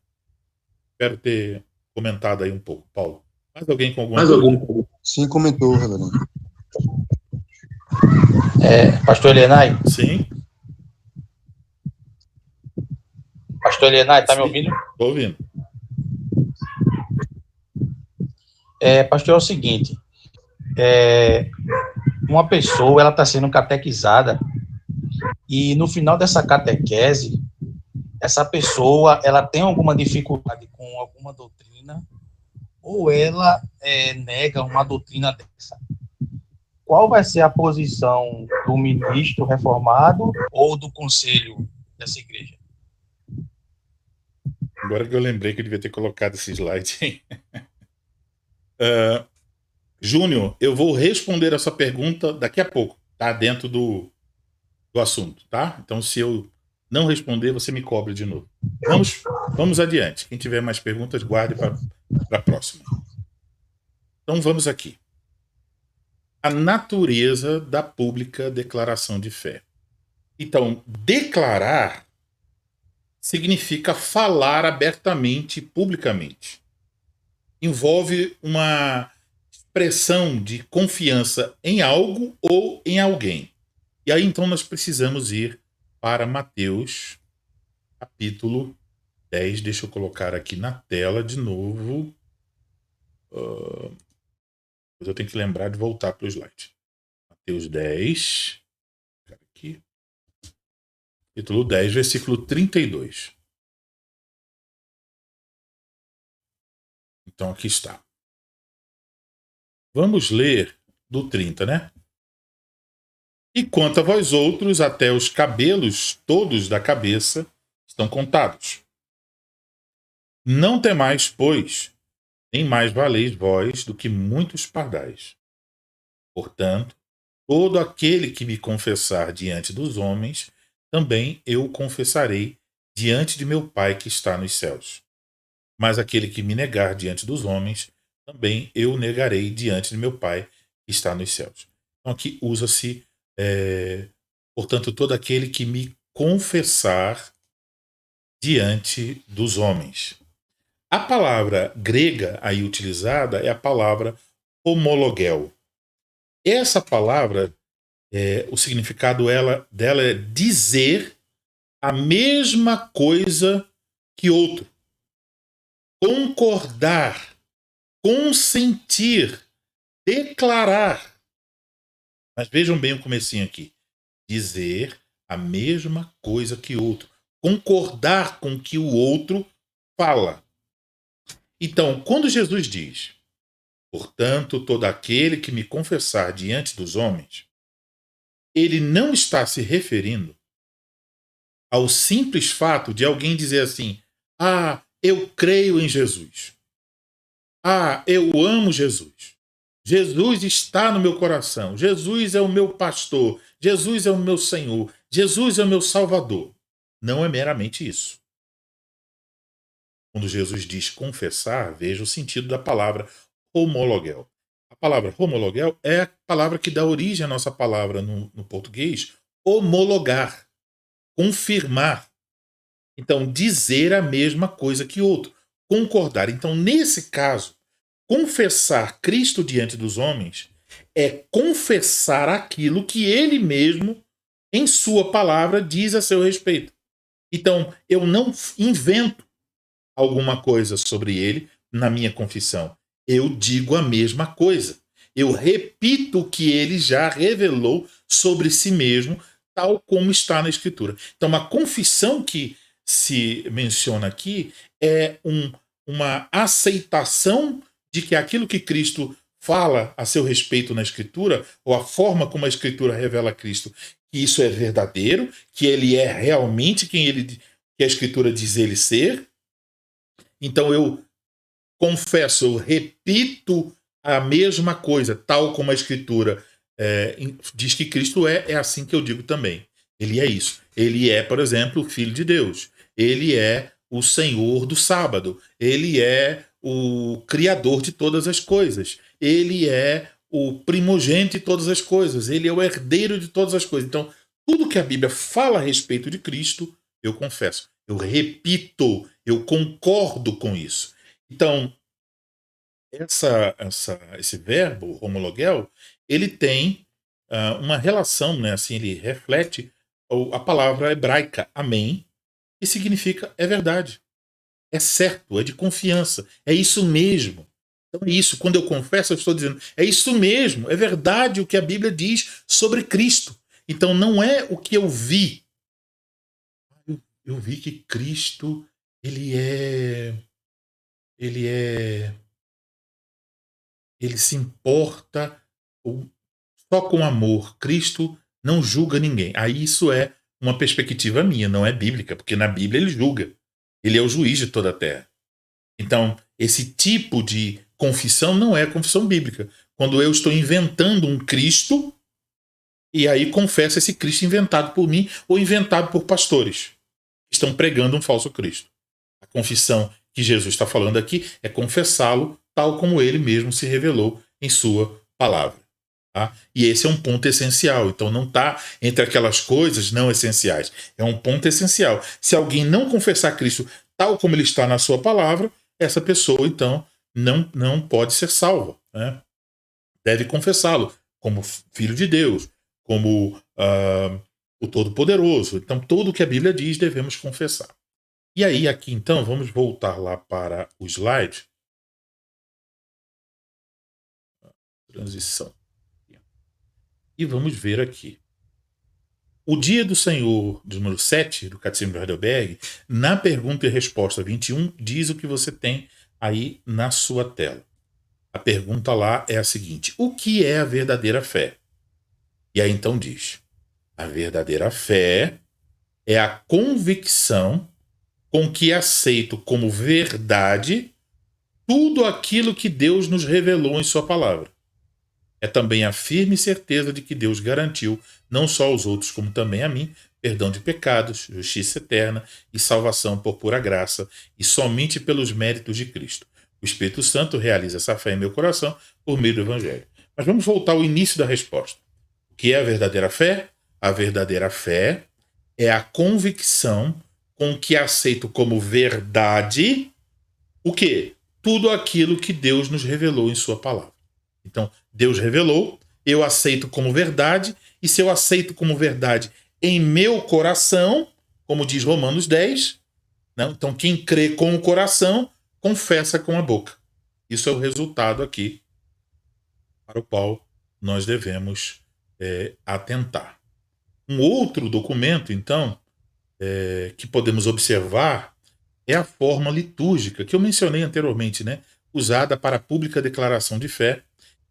Espero ter comentado aí um pouco. Paulo, mais alguém com alguma dúvida? Sim, comentou, reverendo. Pastor Elienay? Sim. Pastor Elienay, tá Sim. me ouvindo? Estou ouvindo. Pastor, é o seguinte, uma pessoa, ela está sendo catequizada e no final dessa catequese, essa pessoa, ela tem alguma dificuldade com alguma doutrina ou ela nega uma doutrina dessa. Qual vai ser a posição do ministro reformado ou do conselho dessa igreja? Agora que eu lembrei que eu devia ter colocado esse slide. Júnior, eu vou responder essa pergunta daqui a pouco, tá? Dentro do assunto, tá? Então, se eu não responder, você me cobre de novo. Vamos adiante. Quem tiver mais perguntas, guarde para a próxima. Então, vamos aqui. A natureza da pública declaração de fé. Então, declarar significa falar abertamente, publicamente. Envolve uma expressão de confiança em algo ou em alguém. E aí, então, nós precisamos ir para Mateus, capítulo 10. Deixa eu colocar aqui na tela de novo. Mas eu tenho que lembrar de voltar para o slide. Mateus 10. Aqui. Capítulo 10, versículo 32. Então, aqui está. Vamos ler do 30, né? E quanto a vós outros, até os cabelos todos da cabeça estão contados. Não temais, pois, nem mais valeis vós do que muitos pardais. Portanto, todo aquele que me confessar diante dos homens, também eu o confessarei diante de meu Pai que está nos céus. Mas aquele que me negar diante dos homens, também eu o negarei diante de meu Pai que está nos céus. Então aqui usa-se, portanto, todo aquele que me confessar diante dos homens. A palavra grega aí utilizada é a palavra homologel. Essa palavra, o significado dela é dizer a mesma coisa que outro. Concordar, consentir, declarar. Mas vejam bem o comecinho aqui. Dizer a mesma coisa que outro. Concordar com o que o outro fala. Então, quando Jesus diz, portanto, todo aquele que me confessar diante dos homens, ele não está se referindo ao simples fato de alguém dizer assim, eu creio em Jesus. Eu amo Jesus. Jesus está no meu coração. Jesus é o meu pastor. Jesus é o meu Senhor. Jesus é o meu Salvador. Não é meramente isso. Quando Jesus diz confessar, veja o sentido da palavra homologel. A palavra homologel é a palavra que dá origem à nossa palavra no português, homologar, confirmar. Então, dizer a mesma coisa que outro, concordar. Então, nesse caso, confessar Cristo diante dos homens é confessar aquilo que ele mesmo, em sua palavra, diz a seu respeito. Então, eu não invento alguma coisa sobre ele na minha confissão. Eu digo a mesma coisa. Eu repito o que ele já revelou sobre si mesmo, tal como está na Escritura. Então, a confissão que se menciona aqui é uma aceitação de que aquilo que Cristo fala a seu respeito na Escritura, ou a forma como a Escritura revela Cristo, que isso é verdadeiro, que ele é realmente que a Escritura diz ele ser. Então eu confesso, eu repito a mesma coisa, tal como a Escritura diz que Cristo é assim que eu digo também. Ele é isso. Ele é, por exemplo, o Filho de Deus. Ele é o Senhor do sábado. Ele é o Criador de todas as coisas. Ele é o primogênito de todas as coisas. Ele é o herdeiro de todas as coisas. Então, tudo que a Bíblia fala a respeito de Cristo, eu confesso. Eu repito, eu concordo com isso. Então, esse verbo, homologel, ele tem uma relação, né? Assim, ele reflete a palavra hebraica, amém, que significa é verdade, é certo, é de confiança, é isso mesmo. Então é isso, quando eu confesso, eu estou dizendo, é isso mesmo, é verdade o que a Bíblia diz sobre Cristo. Então não é o que eu vi. Eu vi que Cristo, ele se importa só com amor. Cristo não julga ninguém. Aí isso é uma perspectiva minha, não é bíblica, porque na Bíblia ele julga. Ele é o juiz de toda a terra. Então, esse tipo de confissão não é confissão bíblica. Quando eu estou inventando um Cristo, e aí confesso esse Cristo inventado por mim ou inventado por pastores que estão pregando um falso Cristo. A confissão que Jesus está falando aqui é confessá-lo tal como ele mesmo se revelou em sua palavra. Tá? E esse é um ponto essencial. Então não está entre aquelas coisas não essenciais. É um ponto essencial. Se alguém não confessar Cristo tal como ele está na sua palavra, essa pessoa, então, não pode ser salva. Né? Deve confessá-lo como filho de Deus, como o Todo-Poderoso. Então, tudo que a Bíblia diz, devemos confessar. E aí, aqui, então, vamos voltar lá para o slide. Transição. E vamos ver aqui. O dia do Senhor, do número 7 do Catecismo de Heidelberg, na pergunta e resposta 21, diz o que você tem aí na sua tela. A pergunta lá é a seguinte: o que é a verdadeira fé? E aí então diz: a verdadeira fé é a convicção com que aceito como verdade tudo aquilo que Deus nos revelou em sua palavra. É também a firme certeza de que Deus garantiu, não só aos outros, como também a mim, perdão de pecados, justiça eterna e salvação por pura graça, e somente pelos méritos de Cristo. O Espírito Santo realiza essa fé em meu coração por meio do Evangelho. Mas vamos voltar ao início da resposta. O que é a verdadeira fé? A verdadeira fé é a convicção com que aceito como verdade o quê? Tudo aquilo que Deus nos revelou em sua palavra. Então, Deus revelou, eu aceito como verdade, e se eu aceito como verdade em meu coração, como diz Romanos 10, né? Então quem crê com o coração, confessa com a boca. Isso é o resultado aqui para o qual nós devemos atentar. Um outro documento, então, que podemos observar é a forma litúrgica, que eu mencionei anteriormente, né? Usada para a pública declaração de fé.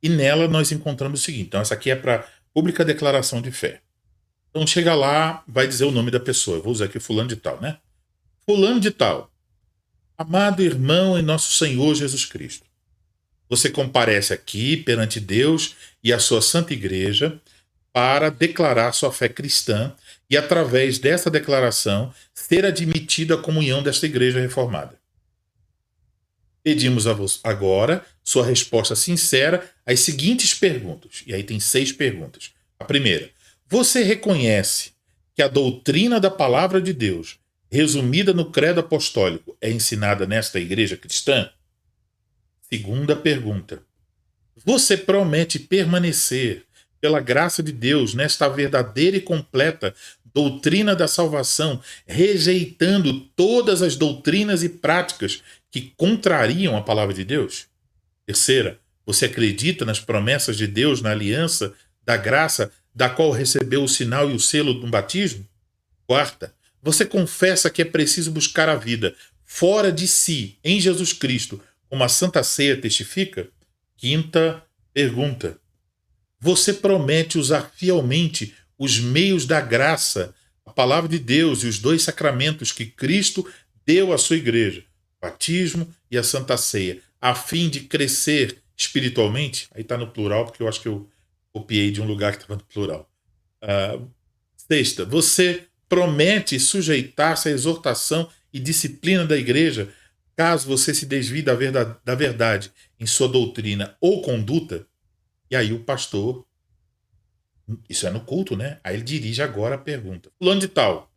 E nela nós encontramos o seguinte: então, essa aqui é para pública declaração de fé. Então, chega lá, vai dizer o nome da pessoa. Eu vou usar aqui fulano de tal, né? Fulano de tal. Amado irmão em nosso Senhor Jesus Cristo. Você comparece aqui perante Deus e a sua santa igreja para declarar sua fé cristã e, através dessa declaração, ser admitido à comunhão desta igreja reformada. Pedimos agora sua resposta sincera às seguintes perguntas. E aí tem 6 perguntas. A primeira: você reconhece que a doutrina da palavra de Deus, resumida no credo apostólico, é ensinada nesta igreja cristã? Segunda pergunta: você promete permanecer, pela graça de Deus, nesta verdadeira e completa doutrina da salvação, rejeitando todas as doutrinas e práticas que contrariam a palavra de Deus? Terceira: você acredita nas promessas de Deus na aliança da graça, da qual recebeu o sinal e o selo do batismo? Quarta: você confessa que é preciso buscar a vida fora de si, em Jesus Cristo, como a Santa Ceia testifica? Quinta pergunta: você promete usar fielmente os meios da graça, a palavra de Deus e os 2 sacramentos que Cristo deu à sua igreja, o batismo e a Santa Ceia, a fim de crescer espiritualmente? Aí está no plural, porque eu acho que eu copiei de um lugar que estava no plural. Sexta: você promete sujeitar-se à exortação e disciplina da igreja, caso você se desvie da verdade em sua doutrina ou conduta? E aí o pastor, isso é no culto, né? Aí ele dirige agora a pergunta: fulano de tal,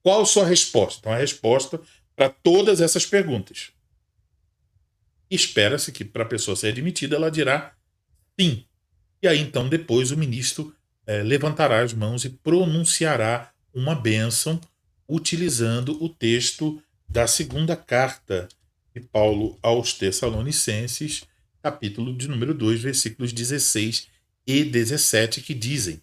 qual a sua resposta? Então a resposta para todas essas perguntas. Espera-se que para a pessoa ser admitida ela dirá sim. E aí então depois o ministro levantará as mãos e pronunciará uma bênção utilizando o texto da segunda carta de Paulo aos Tessalonicenses, capítulo de número 2, versículos 16 e 17, que dizem: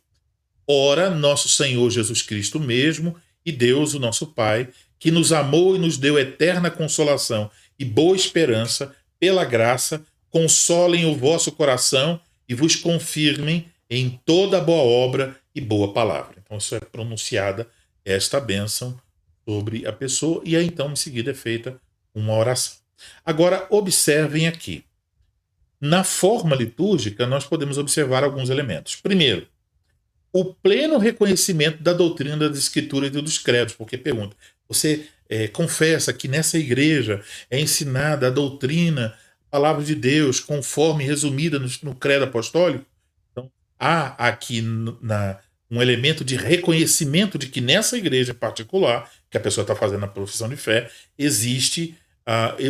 ora, nosso Senhor Jesus Cristo mesmo e Deus, o nosso Pai, que nos amou e nos deu eterna consolação e boa esperança, pela graça, consolem o vosso coração e vos confirmem em toda boa obra e boa palavra. Então, isso é pronunciada esta bênção sobre a pessoa, e aí então em seguida é feita uma oração. Agora, observem aqui. Na forma litúrgica, nós podemos observar alguns elementos. Primeiro, o pleno reconhecimento da doutrina das Escrituras e dos credos, porque pergunta: você confessa que nessa igreja é ensinada a doutrina, a palavra de Deus, conforme resumida no credo apostólico? Então, há aqui um elemento de reconhecimento de que nessa igreja particular, que a pessoa está fazendo a profissão de fé, existe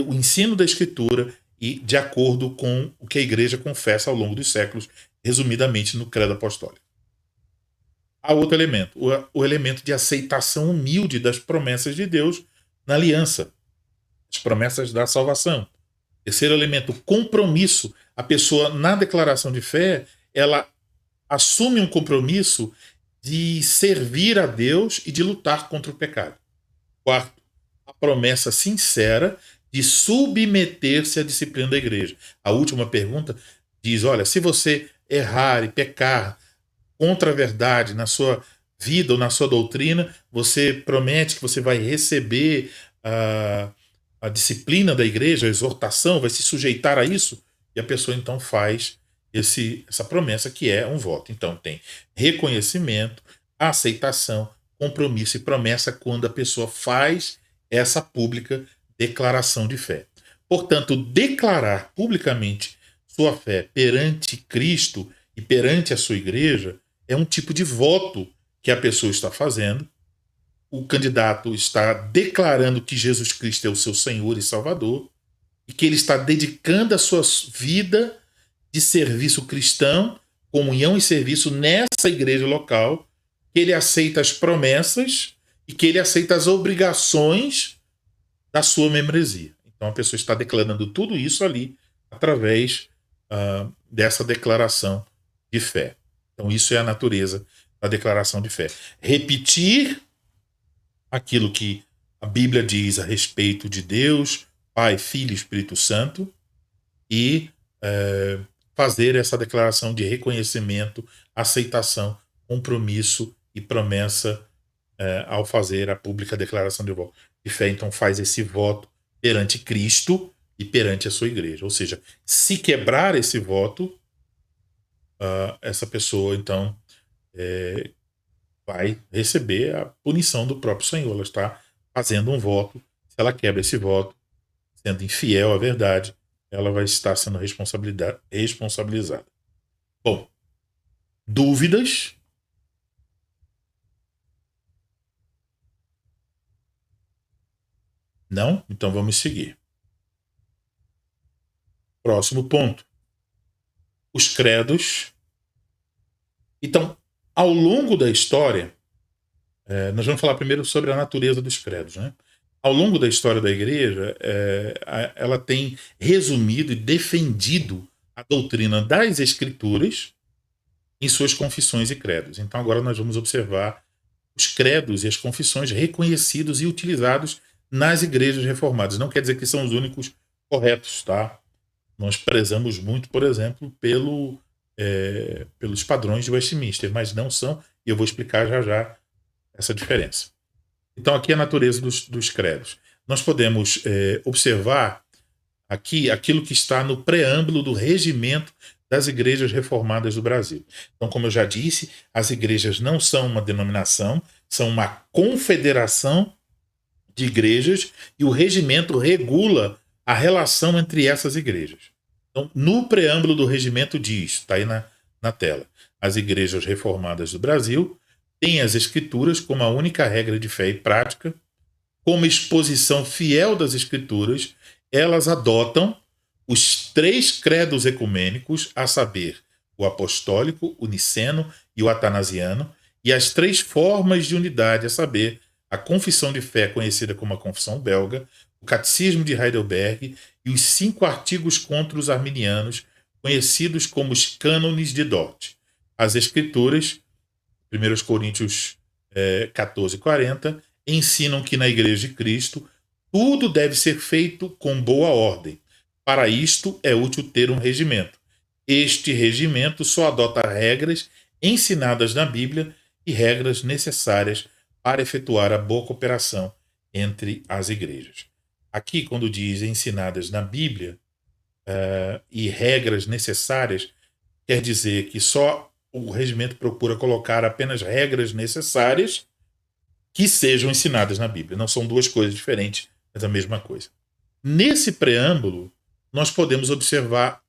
o ensino da Escritura e de acordo com o que a igreja confessa ao longo dos séculos, resumidamente no credo apostólico. Há outro elemento, o elemento de aceitação humilde das promessas de Deus na aliança, as promessas da salvação. Terceiro elemento, compromisso. A pessoa, na declaração de fé, ela assume um compromisso de servir a Deus e de lutar contra o pecado. Quarto, a promessa sincera de submeter-se à disciplina da igreja. A última pergunta diz: olha, se você errar e pecar contra a verdade na sua vida ou na sua doutrina, você promete que você vai receber a disciplina da igreja, a exortação, vai se sujeitar a isso? E a pessoa então faz essa promessa, que é um voto. Então tem reconhecimento, aceitação, compromisso e promessa quando a pessoa faz essa pública declaração de fé. Portanto, declarar publicamente sua fé perante Cristo e perante a sua igreja é um tipo de voto que a pessoa está fazendo. O candidato está declarando que Jesus Cristo é o seu Senhor e Salvador e que ele está dedicando a sua vida de serviço cristão, comunhão e serviço nessa igreja local, que ele aceita as promessas e que ele aceita as obrigações da sua membresia. Então a pessoa está declarando tudo isso ali através dessa declaração de fé. Então isso é a natureza da declaração de fé. Repetir aquilo que a Bíblia diz a respeito de Deus, Pai, Filho e Espírito Santo, e fazer essa declaração de reconhecimento, aceitação, compromisso e promessa ao fazer a pública declaração de fé. Então faz esse voto perante Cristo e perante a sua igreja. Ou seja, se quebrar esse voto, essa pessoa então vai receber a punição do próprio Senhor. Ela está fazendo um voto. Se ela quebra esse voto, sendo infiel à verdade, ela vai estar sendo responsabilizada. Bom, dúvidas? Não? Então vamos seguir. Próximo ponto. Os credos. Então, ao longo da história, nós vamos falar primeiro sobre a natureza dos credos, né? Ao longo da história da igreja, ela tem resumido e defendido a doutrina das escrituras em suas confissões e credos. Então agora nós vamos observar os credos e as confissões reconhecidos e utilizados nas igrejas reformadas. Não quer dizer que são os únicos corretos, tá? Nós prezamos muito, por exemplo, pelos padrões de Westminster, mas não são, e eu vou explicar já já essa diferença. Então aqui é a natureza dos credos. Nós podemos observar aqui aquilo que está no preâmbulo do regimento das igrejas reformadas do Brasil. Então, como eu já disse, as igrejas não são uma denominação, são uma confederação de igrejas e o regimento regula a relação entre essas igrejas. Então, no preâmbulo do regimento diz, está aí na tela, as igrejas reformadas do Brasil têm as escrituras como a única regra de fé e prática, como exposição fiel das escrituras, elas adotam os 3 credos ecumênicos, a saber, o apostólico, o niceno e o atanasiano, e as 3 formas de unidade, a saber, a confissão de fé, conhecida como a confissão belga, o catecismo de Heidelberg e os 5 artigos contra os arminianos, conhecidos como os cânones de Dort. As escrituras, 1 Coríntios 14:40, ensinam que na Igreja de Cristo tudo deve ser feito com boa ordem. Para isto é útil ter um regimento. Este regimento só adota regras ensinadas na Bíblia e regras necessárias para efetuar a boa cooperação entre as igrejas. Aqui, quando diz ensinadas na Bíblia e regras necessárias, quer dizer que só o regimento procura colocar apenas regras necessárias que sejam ensinadas na Bíblia. Não são 2 coisas diferentes, mas a mesma coisa. Nesse preâmbulo, nós podemos observar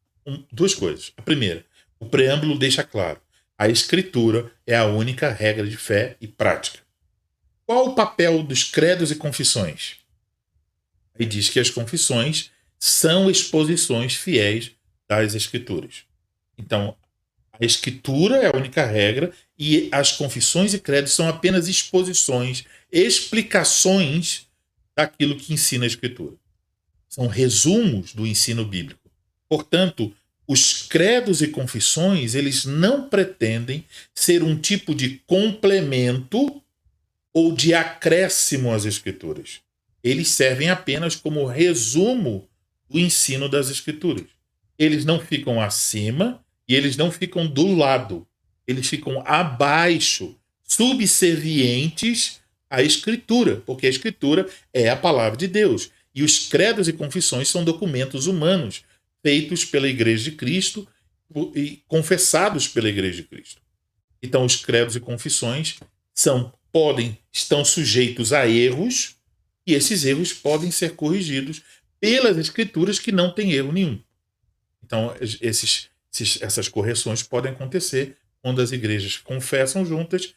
2 coisas. A primeira, o preâmbulo deixa claro: a Escritura é a única regra de fé e prática. Qual o papel dos credos e confissões? Aí diz que as confissões são exposições fiéis das Escrituras. Então, a Escritura é a única regra e as confissões e credos são apenas exposições, explicações daquilo que ensina a Escritura. São resumos do ensino bíblico. Portanto, os credos e confissões, eles não pretendem ser um tipo de complemento ou de acréscimo às Escrituras. Eles servem apenas como resumo do ensino das Escrituras. Eles não ficam acima e eles não ficam do lado. Eles ficam abaixo, subservientes à Escritura, porque a Escritura é a palavra de Deus. E os credos e confissões são documentos humanos feitos pela Igreja de Cristo e confessados pela Igreja de Cristo. Então, os credos e confissões estão sujeitos a erros, e esses erros podem ser corrigidos pelas Escrituras, que não têm erro nenhum. Então, essas correções podem acontecer quando as igrejas confessam juntas,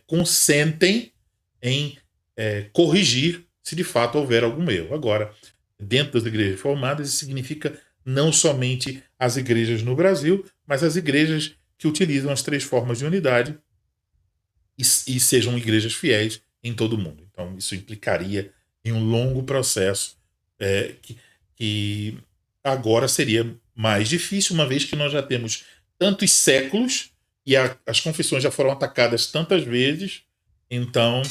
consentem em corrigir se de fato houver algum erro. Agora, dentro das igrejas reformadas, isso significa não somente as igrejas no Brasil, mas as igrejas que utilizam as 3 formas de unidade e sejam igrejas fiéis em todo o mundo. Então, isso implicaria em um longo processo que agora seria mais difícil, uma vez que nós já temos tantos séculos e as confissões já foram atacadas tantas vezes. Então,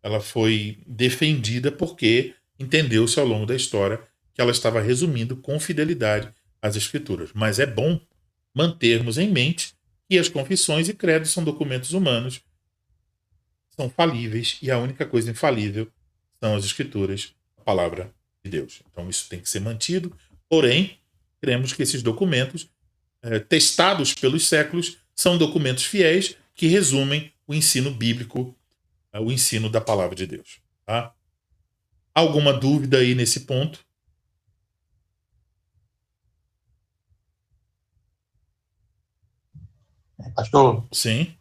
ela foi defendida porque entendeu-se ao longo da história que ela estava resumindo com fidelidade as Escrituras. Mas é bom mantermos em mente que as confissões e credos são documentos humanos, são falíveis, e a única coisa infalível são as Escrituras, a palavra de Deus. Então isso tem que ser mantido, porém, cremos que esses documentos, testados pelos séculos, são documentos fiéis que resumem o ensino bíblico, o ensino da palavra de Deus. Tá? Alguma dúvida aí nesse ponto? Pastor, Sim.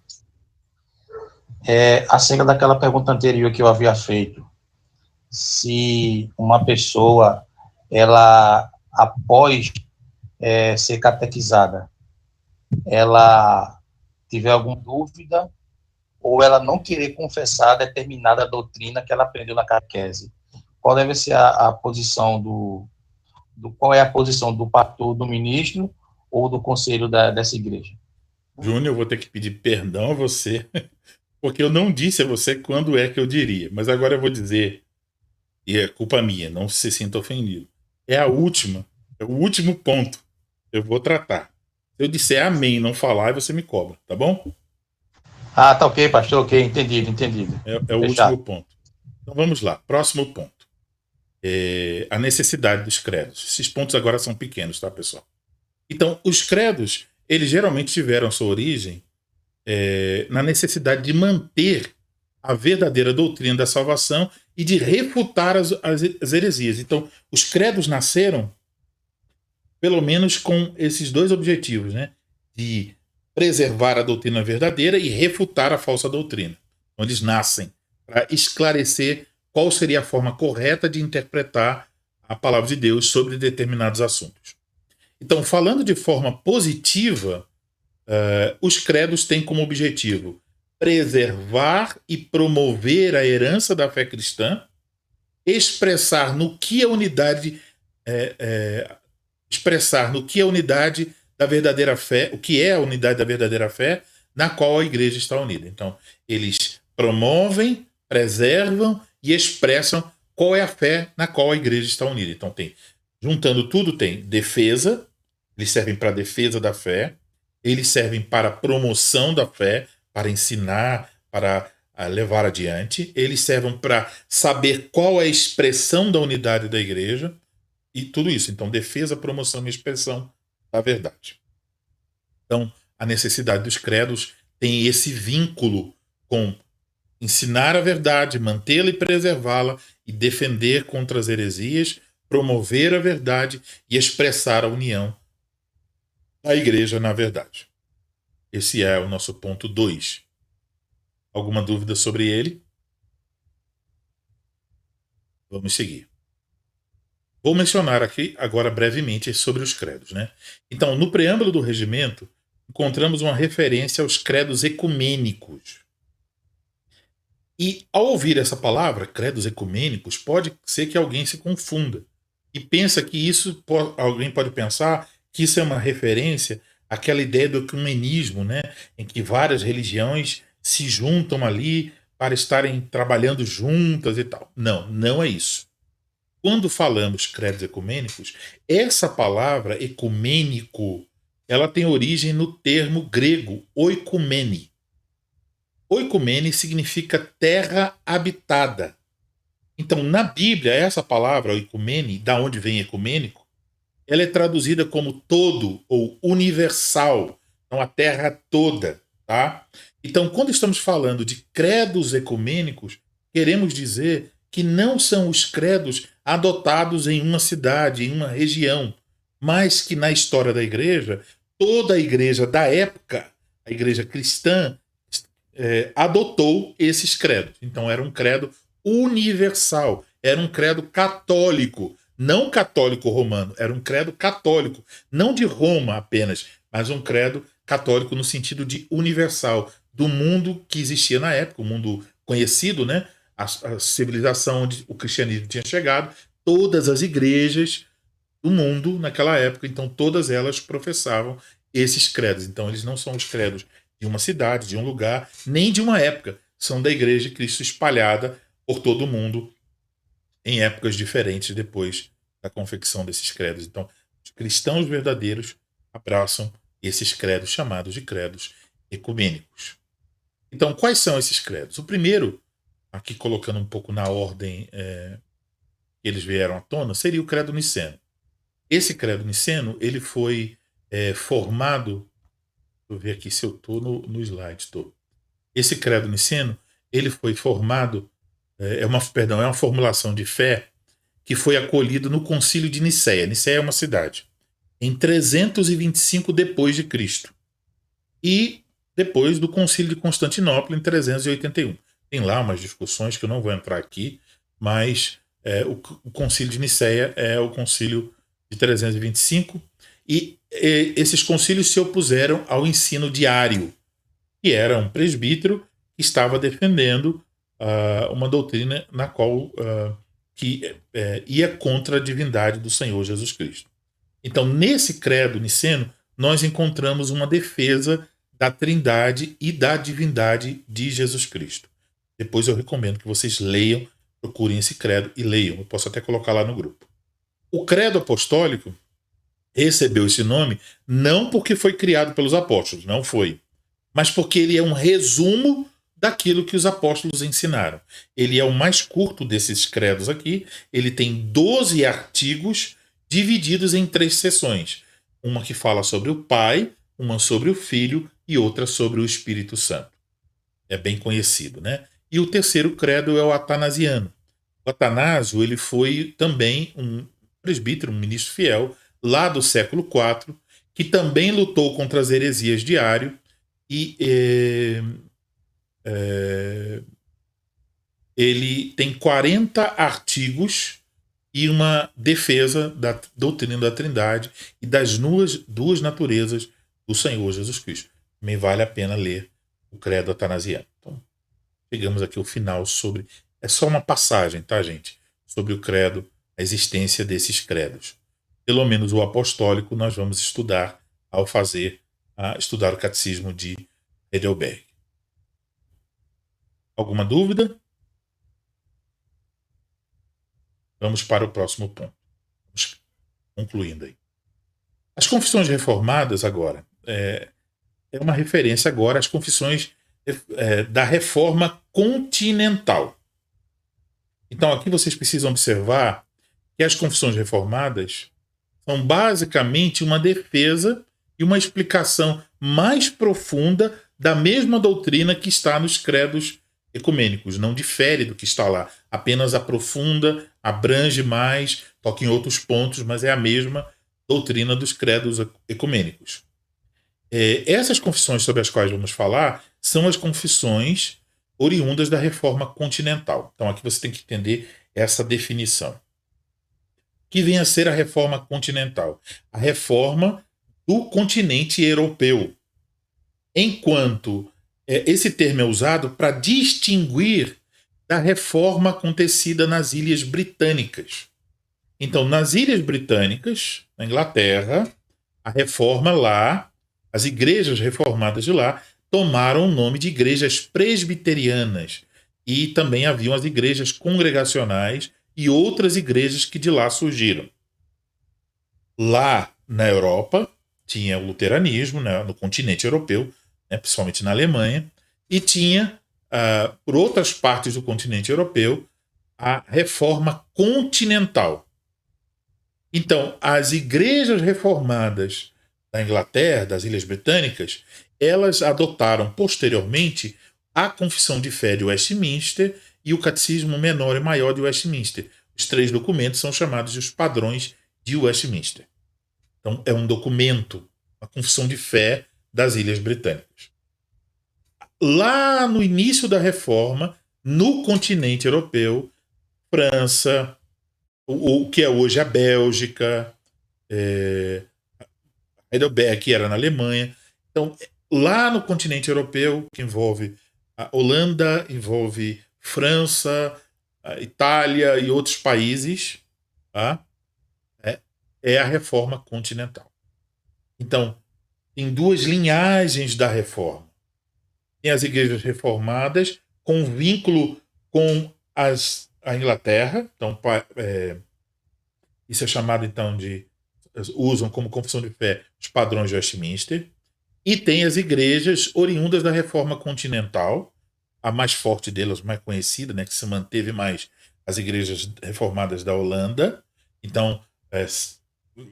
acerca daquela pergunta anterior que eu havia feito, se uma pessoa, ela, após ser catequizada, ela tiver alguma dúvida ou ela não querer confessar determinada doutrina que ela aprendeu na catequese, qual deve ser a posição qual é a posição do pastor, do ministro ou do conselho dessa igreja? Júnior, eu vou ter que pedir perdão a você, porque eu não disse a você quando é que eu diria, mas agora eu vou dizer, e é culpa minha, não se sinta ofendido. É a última, é o último ponto que eu vou tratar. Se eu disser amém e não falar, você me cobra, tá bom? Ah, tá ok, pastor, ok, entendido. É o último Fechado. ponto. Então vamos lá, próximo ponto. A necessidade dos credos. Esses pontos agora são pequenos, tá, pessoal? Então, os credos, eles geralmente tiveram sua origem na necessidade de manter a verdadeira doutrina da salvação e de refutar as heresias. Então, os credos nasceram, pelo menos, com esses dois objetivos, né? De preservar a doutrina verdadeira e refutar a falsa doutrina. Então, eles nascem para esclarecer qual seria a forma correta de interpretar a palavra de Deus sobre determinados assuntos. Então, falando de forma positiva, os credos têm como objetivo preservar e promover a herança da fé cristã, expressar no que a unidade da verdadeira fé, o que é a unidade da verdadeira fé, na qual a igreja está unida. Então, eles promovem, preservam e expressam qual é a fé na qual a igreja está unida. Então, juntando tudo, tem defesa, eles servem para a defesa da fé, eles servem para a promoção da fé, para ensinar, para levar adiante, eles servem para saber qual é a expressão da unidade da igreja, e tudo isso. Então, defesa, promoção e expressão da verdade. Então, a necessidade dos credos tem esse vínculo com ensinar a verdade, mantê-la e preservá-la, e defender contra as heresias, promover a verdade e expressar a união da igreja na verdade. Esse é o nosso ponto 2. Alguma dúvida sobre ele? Vamos seguir. Vou mencionar aqui agora brevemente sobre os credos, né? Então, no preâmbulo do regimento, encontramos uma referência aos credos ecumênicos. E ao ouvir essa palavra, credos ecumênicos, pode ser que alguém se confunda e pensa que alguém pode pensar que isso é uma referência àquela ideia do ecumenismo, né? Em que várias religiões se juntam ali para estarem trabalhando juntas e tal. Não, não é isso. Quando falamos credos ecumênicos, essa palavra ecumênico, ela tem origem no termo grego oikumene. Oikumene significa terra habitada. Então, na Bíblia, essa palavra oikumene, da onde vem ecumênico, ela é traduzida como todo ou universal. Então, a terra toda, tá? Então, quando estamos falando de credos ecumênicos, queremos dizer que não são os credos adotados em uma cidade, em uma região, mas que na história da igreja, toda a igreja da época, a igreja cristã, adotou esses credos. Então era um credo universal, era um credo católico, não católico romano, era um credo católico, não de Roma apenas, mas um credo católico no sentido de universal, do mundo que existia na época, o mundo conhecido, né? A civilização onde o cristianismo tinha chegado, todas as igrejas do mundo naquela época, então todas elas professavam esses credos. Então eles não são os credos de uma cidade, de um lugar, nem de uma época. São da Igreja de Cristo espalhada por todo o mundo em épocas diferentes depois da confecção desses credos. Então, os cristãos verdadeiros abraçam esses credos chamados de credos ecumênicos. Então, quais são esses credos? O primeiro, aqui colocando um pouco na ordem que eles vieram à tona, seria o credo niceno. Esse credo niceno, ele foi formado. Deixa eu ver aqui se eu estou no slide. Estou. Esse credo niceno, ele foi formado, é uma formulação de fé que foi acolhido no concílio de Nicéia. Nicéia é uma cidade. Em 325 depois de Cristo. E depois do Concílio de Constantinopla, em 381. Tem lá umas discussões que eu não vou entrar aqui, mas o Concílio de Nicéia é o Concílio de 325, e esses concílios se opuseram ao ensino diário, que era um presbítero que estava defendendo uma doutrina na qual que ia contra a divindade do Senhor Jesus Cristo. Então, nesse credo niceno, nós encontramos uma defesa da trindade e da divindade de Jesus Cristo. Depois eu recomendo que vocês leiam, procurem esse credo e leiam. Eu posso até colocar lá no grupo. O credo apostólico recebeu esse nome não porque foi criado pelos apóstolos, não foi, mas porque ele é um resumo daquilo que os apóstolos ensinaram. Ele é o mais curto desses credos aqui. Ele tem 12 artigos divididos em 3 seções. Uma que fala sobre o Pai, uma sobre o Filho e outra sobre o Espírito Santo. É bem conhecido, né? E o terceiro credo é o atanasiano. O Atanásio, ele foi também um presbítero, um ministro fiel, lá do século IV, que também lutou contra as heresias de Ário, e ele tem 40 artigos e uma defesa da doutrina da Trindade e das duas naturezas do Senhor Jesus Cristo. Também vale a pena ler o credo atanasiano. Então, chegamos aqui ao final sobre... É só uma passagem, tá, gente? Sobre o credo, a existência desses credos. Pelo menos o apostólico nós vamos estudar ao estudar o catecismo de Heidelberg. Alguma dúvida? Vamos para o próximo ponto. Vamos concluindo aí. As confissões reformadas agora é uma referência agora às confissões da reforma continental. Então aqui vocês precisam observar que as confissões reformadas são basicamente uma defesa e uma explicação mais profunda da mesma doutrina que está nos credos ecumênicos. Não difere do que está lá, apenas aprofunda, abrange mais, toca em outros pontos, mas é a mesma doutrina dos credos ecumênicos. Essas confissões sobre as quais vamos falar são as confissões oriundas da reforma continental. Então aqui você tem que entender essa definição. Que vem a ser a reforma continental? A reforma do continente europeu. Enquanto esse termo é usado para distinguir da reforma acontecida nas Ilhas Britânicas. Então, nas Ilhas Britânicas, na Inglaterra, a reforma lá, as igrejas reformadas de lá, tomaram o nome de igrejas presbiterianas. E também haviam as igrejas congregacionais e outras igrejas que de lá surgiram. Lá na Europa, tinha o luteranismo, né, no continente europeu, né, principalmente na Alemanha, e tinha, por outras partes do continente europeu, a reforma continental. Então, as igrejas reformadas da Inglaterra, das Ilhas Britânicas, elas adotaram posteriormente a Confissão de Fé de Westminster e o Catecismo Menor e Maior de Westminster. Os 3 documentos são chamados de os padrões de Westminster. Então, é um documento, uma confissão de fé das Ilhas Britânicas. Lá no início da Reforma, no continente europeu, França, o que é hoje a Bélgica, Heidelberg, que era na Alemanha. Então, lá no continente europeu, que envolve a Holanda, envolve França, a Itália e outros países, tá? É a reforma continental. Então, tem 2 linhagens da reforma. Tem as igrejas reformadas com vínculo com a Inglaterra. Então, isso é chamado então de... usam como confissão de fé os padrões de Westminster. E tem as igrejas oriundas da reforma continental, a mais forte delas, mais conhecida, né, que se manteve mais, as igrejas reformadas da Holanda. Então,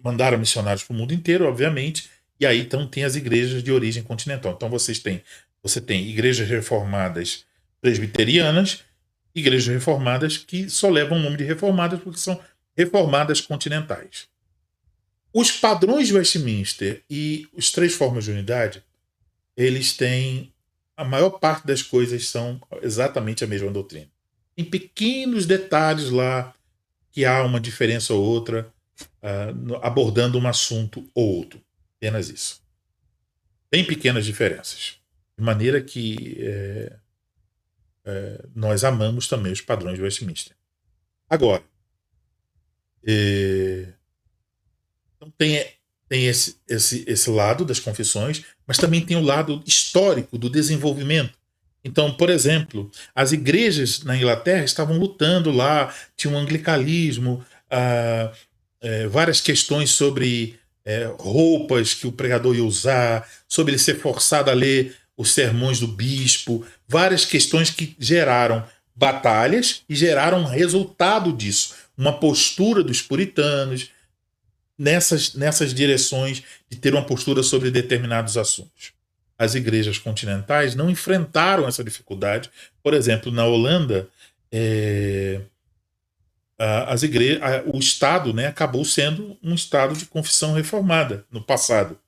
mandaram missionários para o mundo inteiro, obviamente, e aí então tem as igrejas de origem continental. Então você tem igrejas reformadas presbiterianas, igrejas reformadas que só levam o nome de reformadas porque são reformadas continentais. Os padrões de Westminster e as 3 formas de unidade eles têm, a maior parte das coisas são exatamente a mesma doutrina. Tem pequenos detalhes lá que há uma diferença ou outra, abordando um assunto ou outro. Apenas isso. Tem pequenas diferenças. De maneira que nós amamos também os padrões de Westminster. Agora, então tem esse lado das confissões, mas também tem o lado histórico do desenvolvimento. Então, por exemplo, as igrejas na Inglaterra estavam lutando lá, tinha um anglicanismo, várias questões sobre roupas que o pregador ia usar, sobre ele ser forçado a ler os sermões do bispo, várias questões que geraram batalhas e geraram resultado disso, uma postura dos puritanos nessas direções de ter uma postura sobre determinados assuntos. As igrejas continentais não enfrentaram essa dificuldade. Por exemplo, na Holanda, o Estado, né, acabou sendo um Estado de confissão reformada no passado.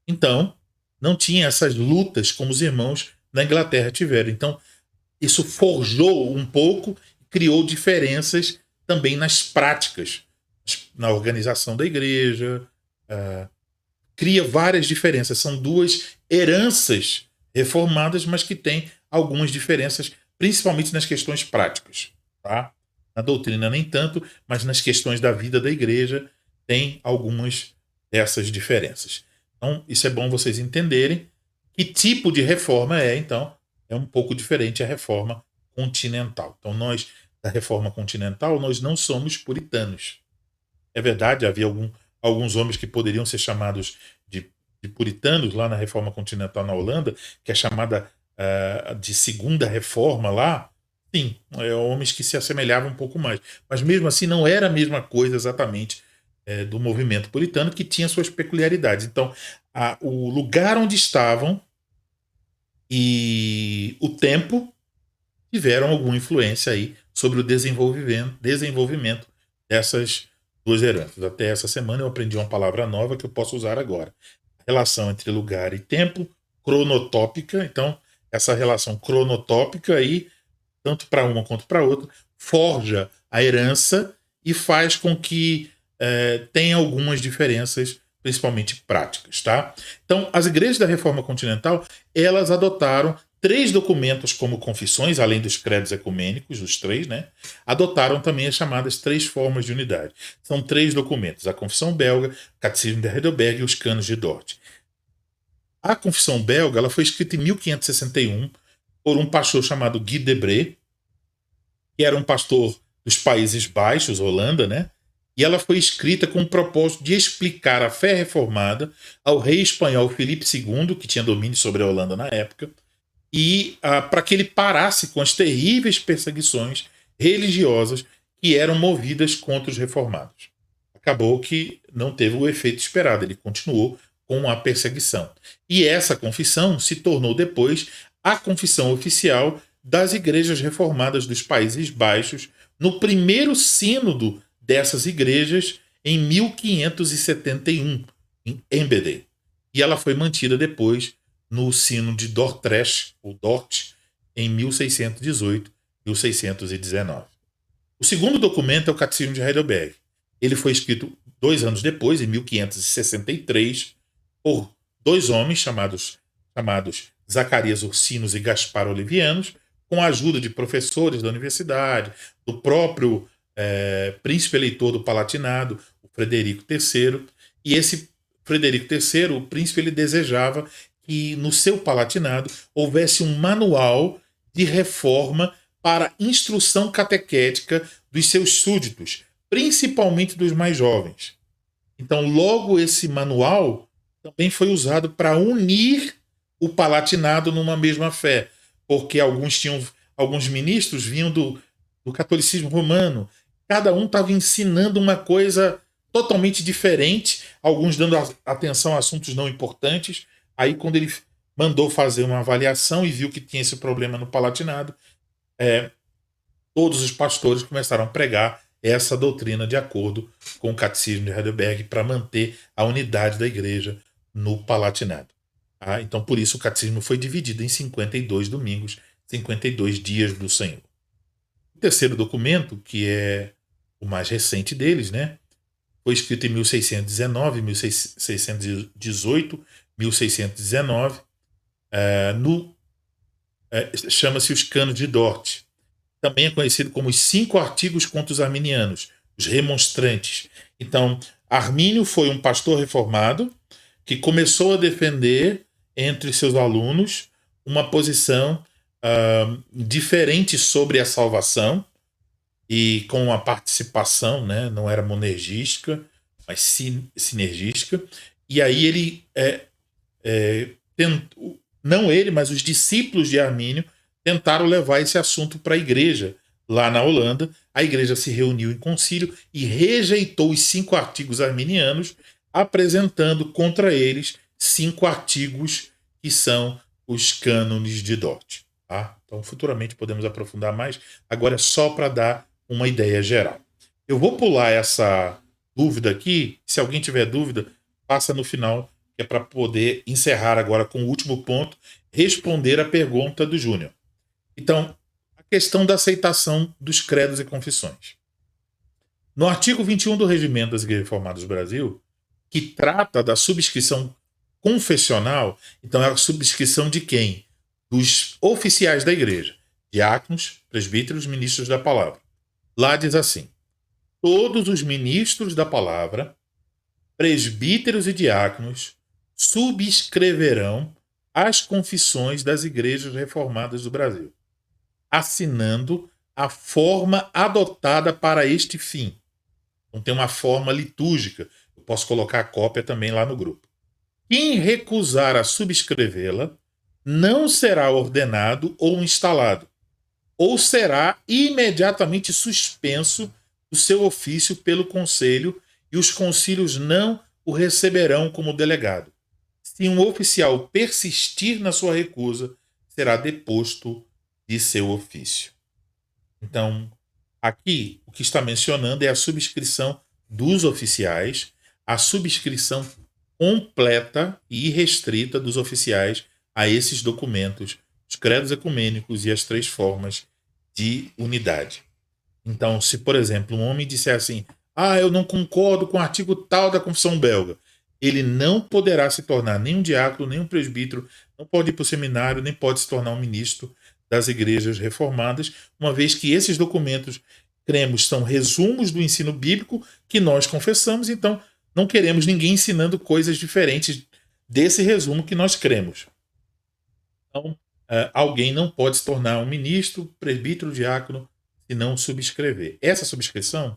Então, não tinha essas lutas como os irmãos na Inglaterra tiveram. Então, isso forjou um pouco, criou diferenças também nas práticas, na organização da igreja, cria várias diferenças. São duas heranças reformadas, mas que têm algumas diferenças, principalmente nas questões práticas. Tá? Na doutrina nem tanto, mas nas questões da vida da igreja tem algumas dessas diferenças. Então, isso é bom vocês entenderem que tipo de reforma então, é um pouco diferente a reforma continental. Então, nós, da reforma continental, nós não somos puritanos. É verdade, havia alguns homens que poderiam ser chamados de puritanos lá na reforma continental na Holanda, que é chamada de segunda reforma lá. Sim, homens que se assemelhavam um pouco mais. Mas mesmo assim não era a mesma coisa exatamente do movimento puritano, que tinha suas peculiaridades. Então, o lugar onde estavam e o tempo tiveram alguma influência aí sobre o desenvolvimento dessas duas heranças. Até essa semana eu aprendi uma palavra nova que eu posso usar agora. A relação entre lugar e tempo, cronotópica. Então, essa relação cronotópica aí, tanto para uma quanto para outra, forja a herança e faz com que tenha algumas diferenças, principalmente práticas. Tá? Então, as igrejas da Reforma Continental, elas adotaram 3 documentos como confissões, além dos credos ecumênicos, os 3, né? Adotaram também as chamadas 3 formas de unidade. São 3 documentos: a Confissão Belga, o Catecismo de Heidelberg e os Canos de Dort. A Confissão Belga ela foi escrita em 1561 por um pastor chamado Guy Debré, que era um pastor dos Países Baixos, Holanda, né? E ela foi escrita com o propósito de explicar a fé reformada ao rei espanhol Filipe II, que tinha domínio sobre a Holanda na época, e para que ele parasse com as terríveis perseguições religiosas que eram movidas contra os reformados. Acabou que não teve o efeito esperado, ele continuou com a perseguição. E essa confissão se tornou depois a confissão oficial das igrejas reformadas dos Países Baixos, no primeiro sínodo dessas igrejas, em 1571, em Enschede. E ela foi mantida depois no Sínodo de Dordrecht, ou Dort, em 1618, 1619. O segundo documento é o Catecismo de Heidelberg. Ele foi escrito 2 anos depois, em 1563, por 2 homens chamados Zacarias Ursinos e Gaspar Olivianos, com a ajuda de professores da universidade, do próprio príncipe eleitor do Palatinado, o Frederico III. E esse Frederico III, o príncipe, ele desejava que no seu Palatinado houvesse um manual de reforma para instrução catequética dos seus súditos, principalmente dos mais jovens. Então, logo esse manual também foi usado para unir o Palatinado numa mesma fé, porque alguns ministros vinham do catolicismo romano, cada um estava ensinando uma coisa totalmente diferente, alguns dando atenção a assuntos não importantes. Aí, quando ele mandou fazer uma avaliação e viu que tinha esse problema no Palatinado, todos os pastores começaram a pregar essa doutrina de acordo com o Catecismo de Heidelberg para manter a unidade da igreja no Palatinado. Tá? Então, por isso, o catecismo foi dividido em 52 domingos, 52 dias do Senhor. O terceiro documento, que é o mais recente deles, né, foi escrito em 1619, 1618, 1619, chama-se os Canos de Dort. Também é conhecido como os 5 artigos contra os arminianos, os remonstrantes. Então, Armínio foi um pastor reformado que começou a defender entre seus alunos uma posição diferente sobre a salvação e com uma participação, né, não era monergística, mas sinergística. E aí ele não ele, mas os discípulos de Armínio tentaram levar esse assunto para a igreja lá na Holanda. A igreja se reuniu em concílio e rejeitou os 5 artigos arminianos, apresentando contra eles 5 artigos que são os cânones de Dort. Tá? Então, futuramente podemos aprofundar mais. Agora é só para dar uma ideia geral. Eu vou pular essa dúvida aqui. Se alguém tiver dúvida, passa no final, que é para poder encerrar agora com o último ponto, responder a pergunta do Júnior. Então, a questão da aceitação dos credos e confissões. No artigo 21 do Regimento das Igrejas Reformadas do Brasil, que trata da subscrição confessional, então é a subscrição de quem? Dos oficiais da igreja, diáconos, presbíteros, ministros da palavra. Lá diz assim: todos os ministros da palavra, presbíteros e diáconos subscreverão as confissões das igrejas reformadas do Brasil, assinando a forma adotada para este fim. Então tem uma forma litúrgica. Eu posso colocar a cópia também lá no grupo. Quem recusar a subscrevê-la não será ordenado ou instalado, ou será imediatamente suspenso do seu ofício pelo conselho, e os concílios não o receberão como delegado. Se um oficial persistir na sua recusa, será deposto de seu ofício. Então, aqui o que está mencionando é a subscrição dos oficiais, a subscrição completa e irrestrita dos oficiais a esses documentos, os credos ecumênicos e as 3 formas de unidade. Então, se, por exemplo, um homem disser assim: eu não concordo com o artigo tal da Confissão Belga, ele não poderá se tornar nem um diácono, nem um presbítero, não pode ir para o seminário, nem pode se tornar um ministro das igrejas reformadas, uma vez que esses documentos, cremos, são resumos do ensino bíblico que nós confessamos, então não queremos ninguém ensinando coisas diferentes desse resumo que nós cremos. Então, alguém não pode se tornar um ministro, presbítero, diácono, se não subscrever. Essa subscrição,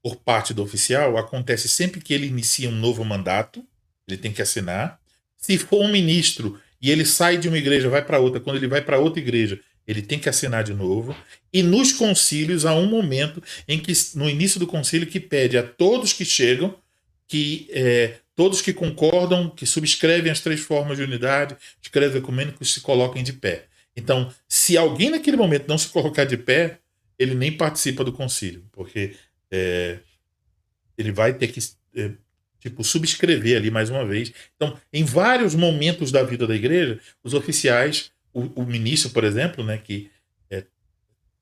por parte do oficial, acontece sempre que ele inicia um novo mandato, ele tem que assinar. Se for um ministro e ele sai de uma igreja, vai para outra, quando ele vai para outra igreja, ele tem que assinar de novo. E nos concílios há um momento em que, no início do concílio, que pede a todos que chegam, que todos que concordam, que subscrevem as 3 formas de unidade, os credos ecumênicos, se coloquem de pé. Então, se alguém naquele momento não se colocar de pé, ele nem participa do concílio, porque ele vai ter que subscrever ali mais uma vez. Então, em vários momentos da vida da igreja, os oficiais, o ministro, por exemplo, né, que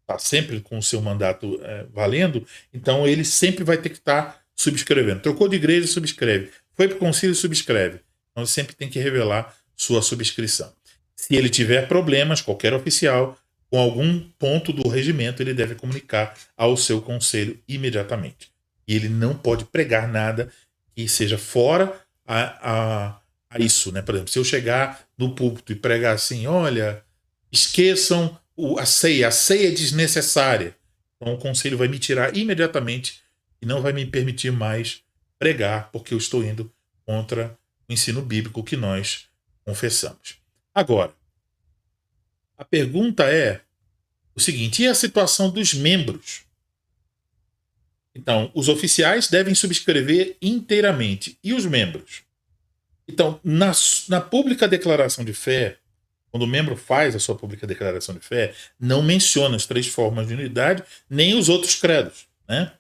está sempre com o seu mandato valendo, então ele sempre vai ter que estar subscrevendo. Trocou de igreja, subscreve. Foi para o concílio, subscreve. Então ele sempre tem que revelar sua subscrição. Se ele tiver problemas, qualquer oficial, com algum ponto do regimento, ele deve comunicar ao seu conselho imediatamente. E ele não pode pregar nada que seja fora a isso, né? Por exemplo, se eu chegar no púlpito e pregar assim: olha, esqueçam a ceia é desnecessária. Então o conselho vai me tirar imediatamente e não vai me permitir mais pregar, porque eu estou indo contra o ensino bíblico que nós confessamos. Agora, a pergunta é o seguinte: e a situação dos membros? Então, os oficiais devem subscrever inteiramente. E os membros? Então, na pública declaração de fé, quando o membro faz a sua pública declaração de fé, não menciona as 3 formas de unidade, nem os outros credos, né?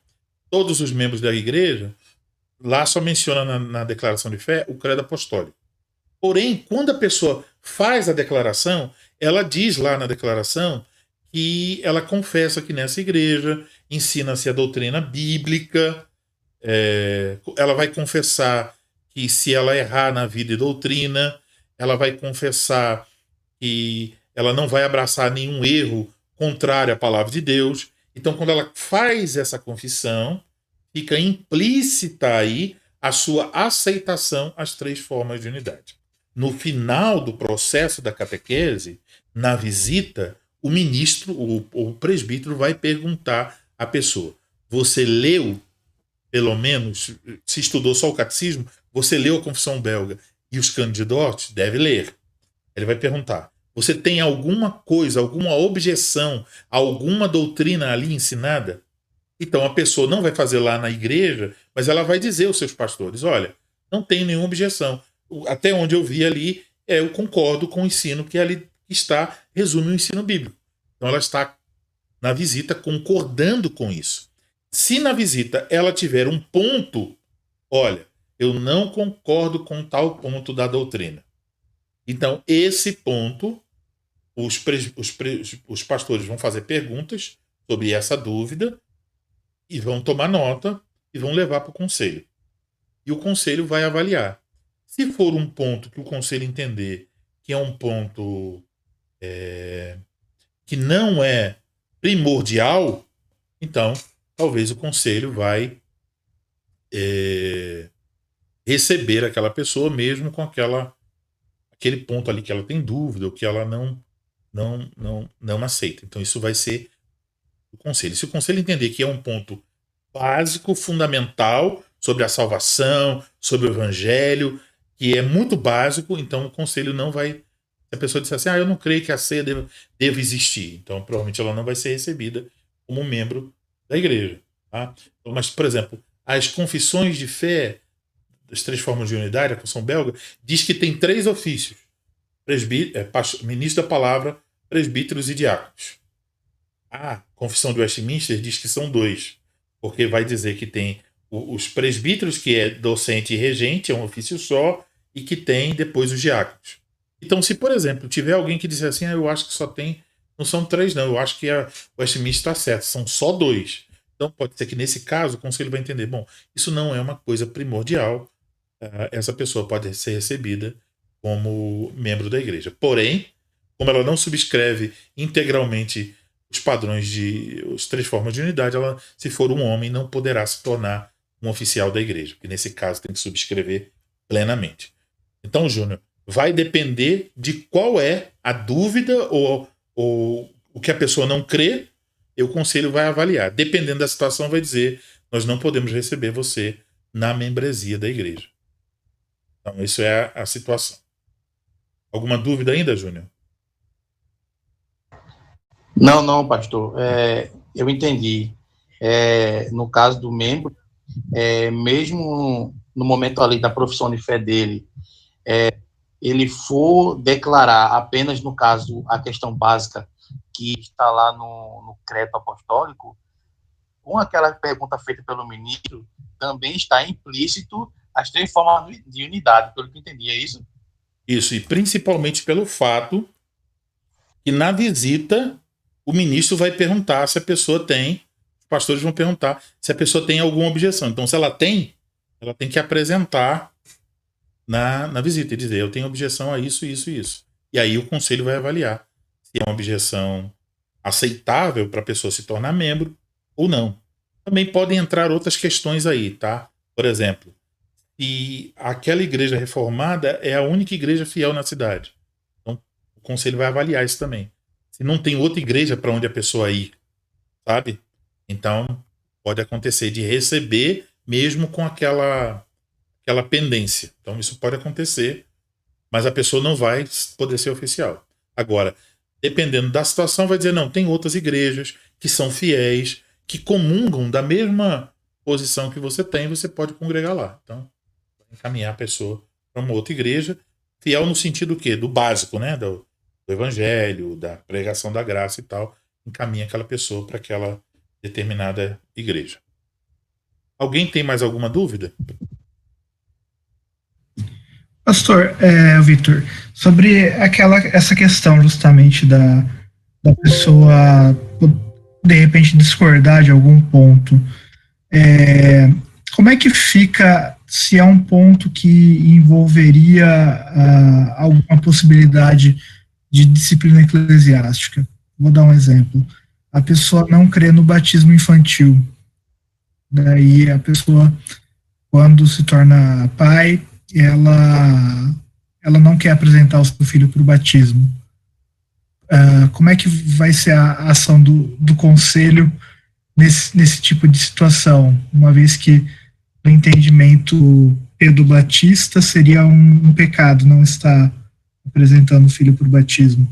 Todos os membros da igreja, lá só menciona na declaração de fé o credo apostólico. Porém, quando a pessoa faz a declaração, ela diz lá na declaração que ela confessa que nessa igreja ensina-se a doutrina bíblica, ela vai confessar que se ela errar na vida e doutrina, ela vai confessar que ela não vai abraçar nenhum erro contrário à palavra de Deus. Então, quando ela faz essa confissão, fica implícita aí a sua aceitação às três formas de unidade. No final do processo da catequese, na visita, o ministro, o presbítero, vai perguntar à pessoa: você leu, pelo menos, se estudou só o catecismo, você leu a Confissão Belga e os candidatos? Deve ler. Ele vai perguntar: você tem alguma coisa, alguma objeção, alguma doutrina ali ensinada? Então a pessoa não vai fazer lá na igreja, mas ela vai dizer aos seus pastores: olha, não tenho nenhuma objeção. Até onde eu vi ali, eu concordo com o ensino que ali está, resume o ensino bíblico. Então ela está na visita concordando com isso. Se na visita ela tiver um ponto, olha, eu não concordo com tal ponto da doutrina. Então, esse ponto, os pastores vão fazer perguntas sobre essa dúvida e vão tomar nota e vão levar para o conselho. E o conselho vai avaliar. Se for um ponto que o conselho entender que é um ponto que não é primordial, então talvez o conselho vai receber aquela pessoa mesmo com aquele ponto ali que ela tem dúvida ou que ela não aceita. Então isso vai ser o conselho. Se o conselho entender que é um ponto básico, fundamental, sobre a salvação, sobre o evangelho, que é muito básico, então o conselho não vai. Se a pessoa disser assim, eu não creio que a ceia deva existir, então provavelmente ela não vai ser recebida como membro da igreja. Tá? Mas, por exemplo, as confissões de fé das três formas de unidade, a confissão belga, diz que tem 3 ofícios: ministro da palavra, presbíteros e diáconos. A confissão de Westminster diz que são 2, porque vai dizer que tem os presbíteros, que é docente e regente, é um ofício só, e que tem depois os diáconos. Então, se, por exemplo, tiver alguém que disser assim, eu acho que só tem, não são 3 não, eu acho que a Westminster está certo, são só 2. Então pode ser que nesse caso o conselho vai entender, bom, isso não é uma coisa primordial, essa pessoa pode ser recebida como membro da igreja. Porém, como ela não subscreve integralmente os padrões as 3 formas de unidade, ela, se for um homem, não poderá se tornar um oficial da igreja, porque nesse caso tem que subscrever plenamente. Então, Júnior, vai depender de qual é a dúvida ou o que a pessoa não crê, e o conselho vai avaliar. Dependendo da situação, vai dizer: nós não podemos receber você na membresia da igreja. Então, isso é a situação. Alguma dúvida ainda, Júnior? Não, pastor. Eu entendi. No caso do membro, mesmo no momento ali da profissão de fé dele, ele for declarar apenas, no caso, a questão básica que está lá no credo apostólico, com aquela pergunta feita pelo ministro, também está implícito as 3 formas de unidade, pelo que eu entendi, é isso? Isso, e principalmente pelo fato que na visita o ministro vai perguntar se a pessoa tem, os pastores vão perguntar se a pessoa tem alguma objeção. Então, se ela tem que apresentar na visita e dizer: eu tenho objeção a isso, isso e isso. E aí o conselho vai avaliar se é uma objeção aceitável para a pessoa se tornar membro ou não. Também podem entrar outras questões aí, tá? Por exemplo, se aquela igreja reformada é a única igreja fiel na cidade. Então, o conselho vai avaliar isso também. Se não tem outra igreja para onde a pessoa ir, sabe? Então, pode acontecer de receber mesmo com aquela pendência. Então, isso pode acontecer, mas a pessoa não vai poder ser oficial. Agora, dependendo da situação, vai dizer: não, tem outras igrejas que são fiéis, que comungam da mesma posição que você tem, você pode congregar lá. Então, encaminhar a pessoa para uma outra igreja, fiel no sentido do quê? Do básico, né? Do evangelho, da pregação da graça e tal. Encaminha aquela pessoa para aquela determinada igreja. Alguém tem mais alguma dúvida? Pastor, Vitor, sobre essa questão justamente da pessoa de repente discordar de algum ponto, como é que fica se é um ponto que envolveria alguma possibilidade de disciplina eclesiástica? Vou dar um exemplo. A pessoa não crê no batismo infantil. Daí a pessoa, quando se torna pai, ela não quer apresentar o seu filho para o batismo. Como é que vai ser a ação do conselho nesse tipo de situação, uma vez que no entendimento pedobatista seria um pecado não estar apresentando o filho para o batismo?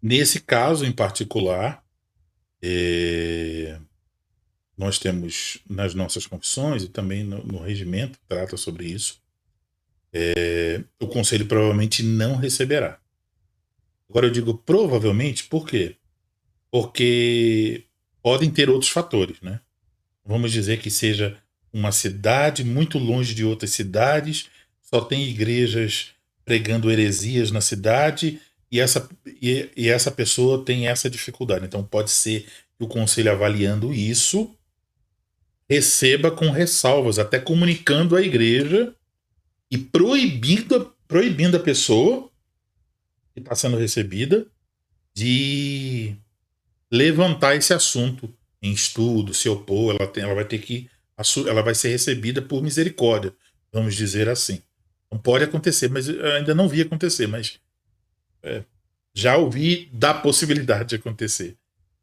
Nesse caso em particular, nós temos nas nossas confissões e também no regimento que trata sobre isso, o conselho provavelmente não receberá. Agora eu digo provavelmente, por quê? Porque podem ter outros fatores, né? Vamos dizer que seja uma cidade muito longe de outras cidades, só tem igrejas pregando heresias na cidade e essa pessoa tem essa dificuldade. Então pode ser que o conselho, avaliando isso, receba com ressalvas, até comunicando à igreja e proibindo a pessoa que está sendo recebida de levantar esse assunto em estudo, se opor, ela vai ser recebida por misericórdia, vamos dizer assim. Não pode acontecer, mas eu ainda não vi acontecer, mas já ouvi da possibilidade de acontecer.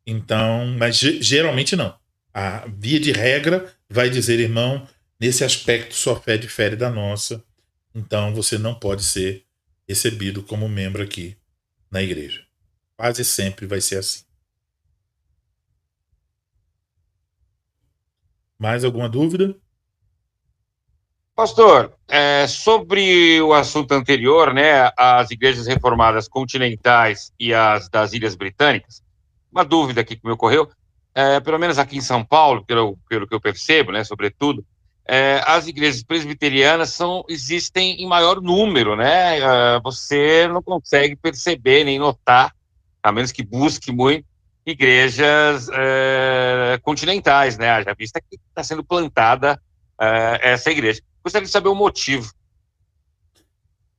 Então, mas geralmente não. A via de regra vai dizer, irmão, nesse aspecto sua fé difere da nossa, então você não pode ser recebido como membro aqui na igreja. Quase sempre vai ser assim. Mais alguma dúvida? Pastor, sobre o assunto anterior, né, as igrejas reformadas continentais e as das Ilhas Britânicas, uma dúvida aqui que me ocorreu, pelo menos aqui em São Paulo, pelo que eu percebo, né, sobretudo, as igrejas presbiterianas existem em maior número, né? Você não consegue perceber nem notar, a menos que busque muito, igrejas continentais, né? Haja vista que está sendo plantada essa igreja. Gostaria de saber o motivo.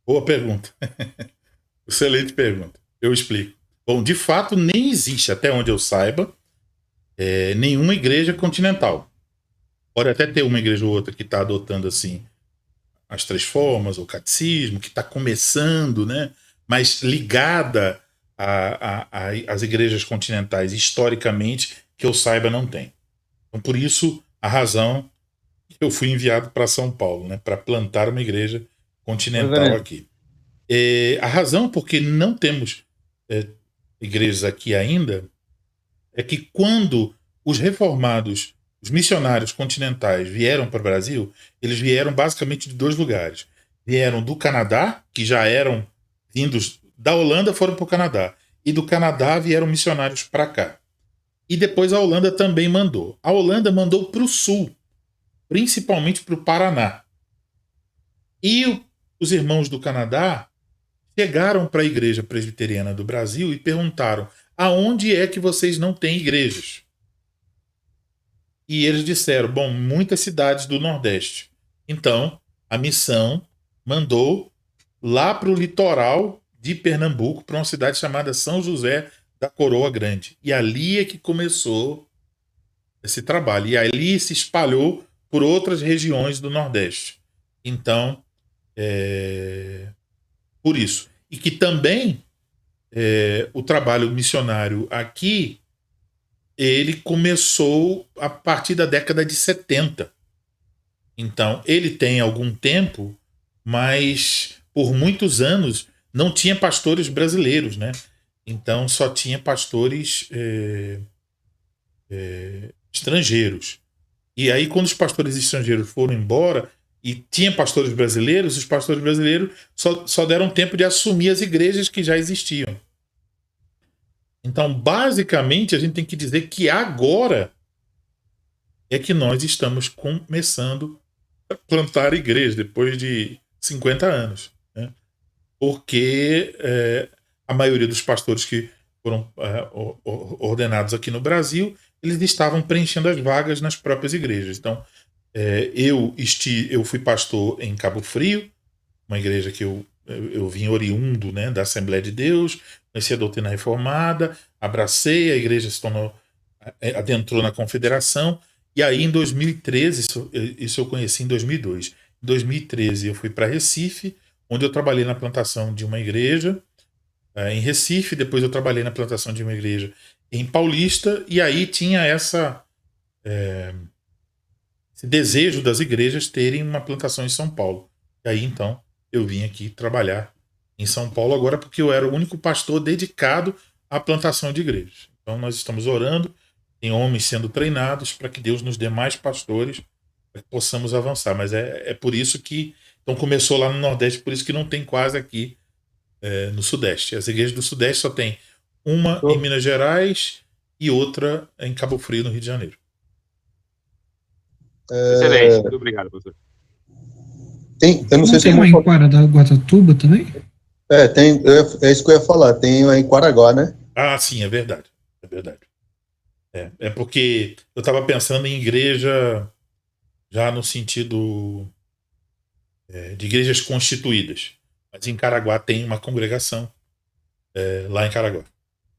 Boa pergunta. Excelente pergunta. Eu explico. Bom, de fato, nem existe, até onde eu saiba, nenhuma igreja continental. Pode até ter uma igreja ou outra que está adotando assim as três formas, o catecismo, que está começando, né? Mas ligada às igrejas continentais, historicamente, que eu saiba, não tem. Então, por isso, a razão que eu fui enviado para São Paulo, né? Para plantar uma igreja continental aqui. A razão porque não temos igrejas aqui ainda é que quando os reformados, os missionários continentais vieram para o Brasil, eles vieram basicamente de dois lugares. Vieram do Canadá, que já eram vindos da Holanda, foram para o Canadá. E do Canadá vieram missionários para cá. E depois a Holanda também mandou. A Holanda mandou para o sul, principalmente para o Paraná. E os irmãos do Canadá chegaram para a igreja presbiteriana do Brasil e perguntaram: aonde é que vocês não têm igrejas? E eles disseram: bom, muitas cidades do Nordeste. Então, a missão mandou lá para o litoral de Pernambuco, para uma cidade chamada São José da Coroa Grande. E ali é que começou esse trabalho. E ali se espalhou por outras regiões do Nordeste. Então, por isso. E que também o trabalho missionário aqui, ele começou a partir da década de 70. Então, ele tem algum tempo, mas por muitos anos não tinha pastores brasileiros, né? Então, só tinha pastores estrangeiros. E aí, quando os pastores estrangeiros foram embora e tinha pastores brasileiros, os pastores brasileiros só deram tempo de assumir as igrejas que já existiam. Então, basicamente, a gente tem que dizer que agora é que nós estamos começando plantar igreja depois de 50 anos, né? Porque a maioria dos pastores que foram ordenados aqui no Brasil, eles estavam preenchendo as vagas nas próprias igrejas. Então, eu fui pastor em Cabo Frio, uma igreja que eu vim oriundo, né, da Assembleia de Deus, conheci a doutrina reformada, abracei, a igreja se tornou, adentrou na confederação, e aí em 2013, isso eu conheci em 2002. Em 2013 eu fui para Recife, onde eu trabalhei na plantação de uma igreja em Recife, depois eu trabalhei na plantação de uma igreja em Paulista, e aí tinha esse desejo das igrejas terem uma plantação em São Paulo. E aí então eu vim aqui trabalhar em São Paulo agora, porque eu era o único pastor dedicado à plantação de igrejas. Então nós estamos orando, tem homens sendo treinados para que Deus nos dê mais pastores para que possamos avançar. Mas é por isso que então começou lá no Nordeste, por isso que não tem quase aqui no Sudeste. As igrejas do Sudeste só tem uma em Minas Gerais e outra em Cabo Frio, no Rio de Janeiro. Excelente, muito obrigado, professor. Eu não sei se tem uma em Guatatuba também? É isso que eu ia falar, tem uma em Quaraguá, né? Ah, sim, é verdade. É verdade. É porque eu estava pensando em igreja já no sentido de igrejas constituídas. Mas em Caraguá tem uma congregação lá em Caraguá.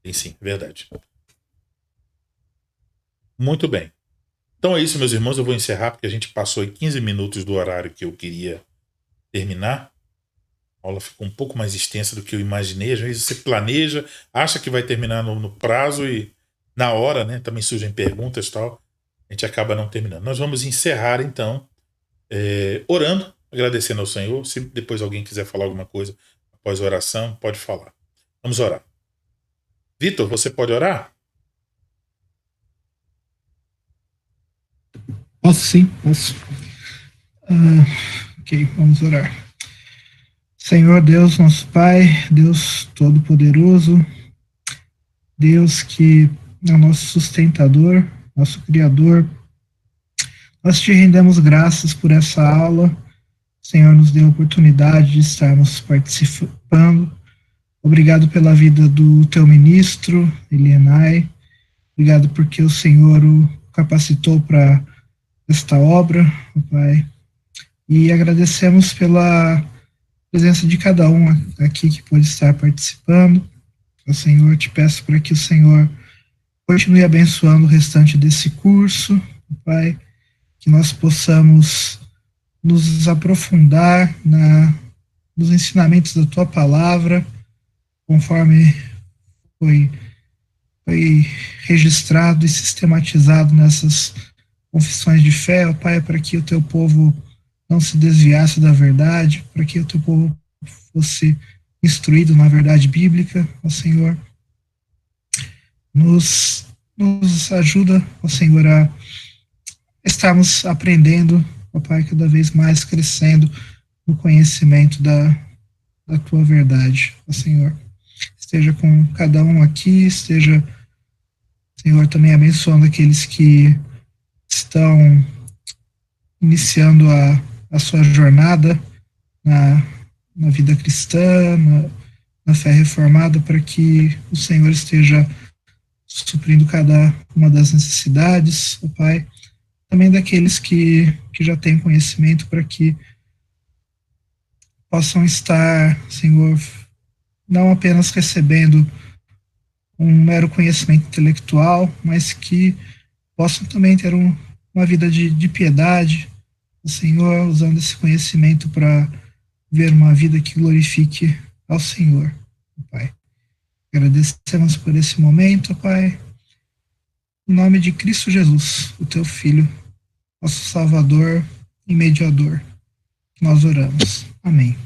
Tem sim, é verdade. Muito bem. Então é isso, meus irmãos. Eu vou encerrar porque a gente passou aí 15 minutos do horário que eu queria terminar. A aula ficou um pouco mais extensa do que eu imaginei. Às vezes você planeja, acha que vai terminar no prazo e na hora, né? Também surgem perguntas e tal. A gente acaba não terminando. Nós vamos encerrar então orando, agradecendo ao Senhor. Se depois alguém quiser falar alguma coisa após a oração, pode falar. Vamos orar. Vitor, você pode orar? Posso sim, posso. Ok, vamos orar. Senhor Deus, nosso Pai, Deus Todo-Poderoso, Deus que é o nosso sustentador, nosso Criador, nós te rendemos graças por essa aula. O Senhor nos deu a oportunidade de estarmos participando. Obrigado pela vida do teu ministro, Elienay. Obrigado porque o Senhor o capacitou para esta obra, Pai. E agradecemos pela presença de cada um aqui que pôde estar participando. O Senhor, te peço para que o Senhor continue abençoando o restante desse curso, Pai, que nós possamos nos aprofundar nos ensinamentos da Tua Palavra, conforme foi registrado e sistematizado nessas confissões de fé, ó Pai, para que o Teu povo não se desviasse da verdade, para que o Teu povo fosse instruído na verdade bíblica, ó Senhor. Nos ajuda, ó Senhor, a estarmos aprendendo, ó Pai, cada vez mais crescendo no conhecimento da Tua verdade, ó Senhor. Esteja com cada um aqui, esteja, Senhor, também abençoando aqueles que estão iniciando a sua jornada na vida cristã, na fé reformada, para que o Senhor esteja suprindo cada uma das necessidades, ó Pai, também daqueles que já têm conhecimento, para que possam estar, Senhor, não apenas recebendo um mero conhecimento intelectual, mas que possam também ter uma vida de piedade, o Senhor, usando esse conhecimento para ver uma vida que glorifique ao Senhor, Pai. Agradecemos por esse momento, Pai. Em nome de Cristo Jesus, o Teu Filho, nosso Salvador e Mediador, nós oramos. Amém.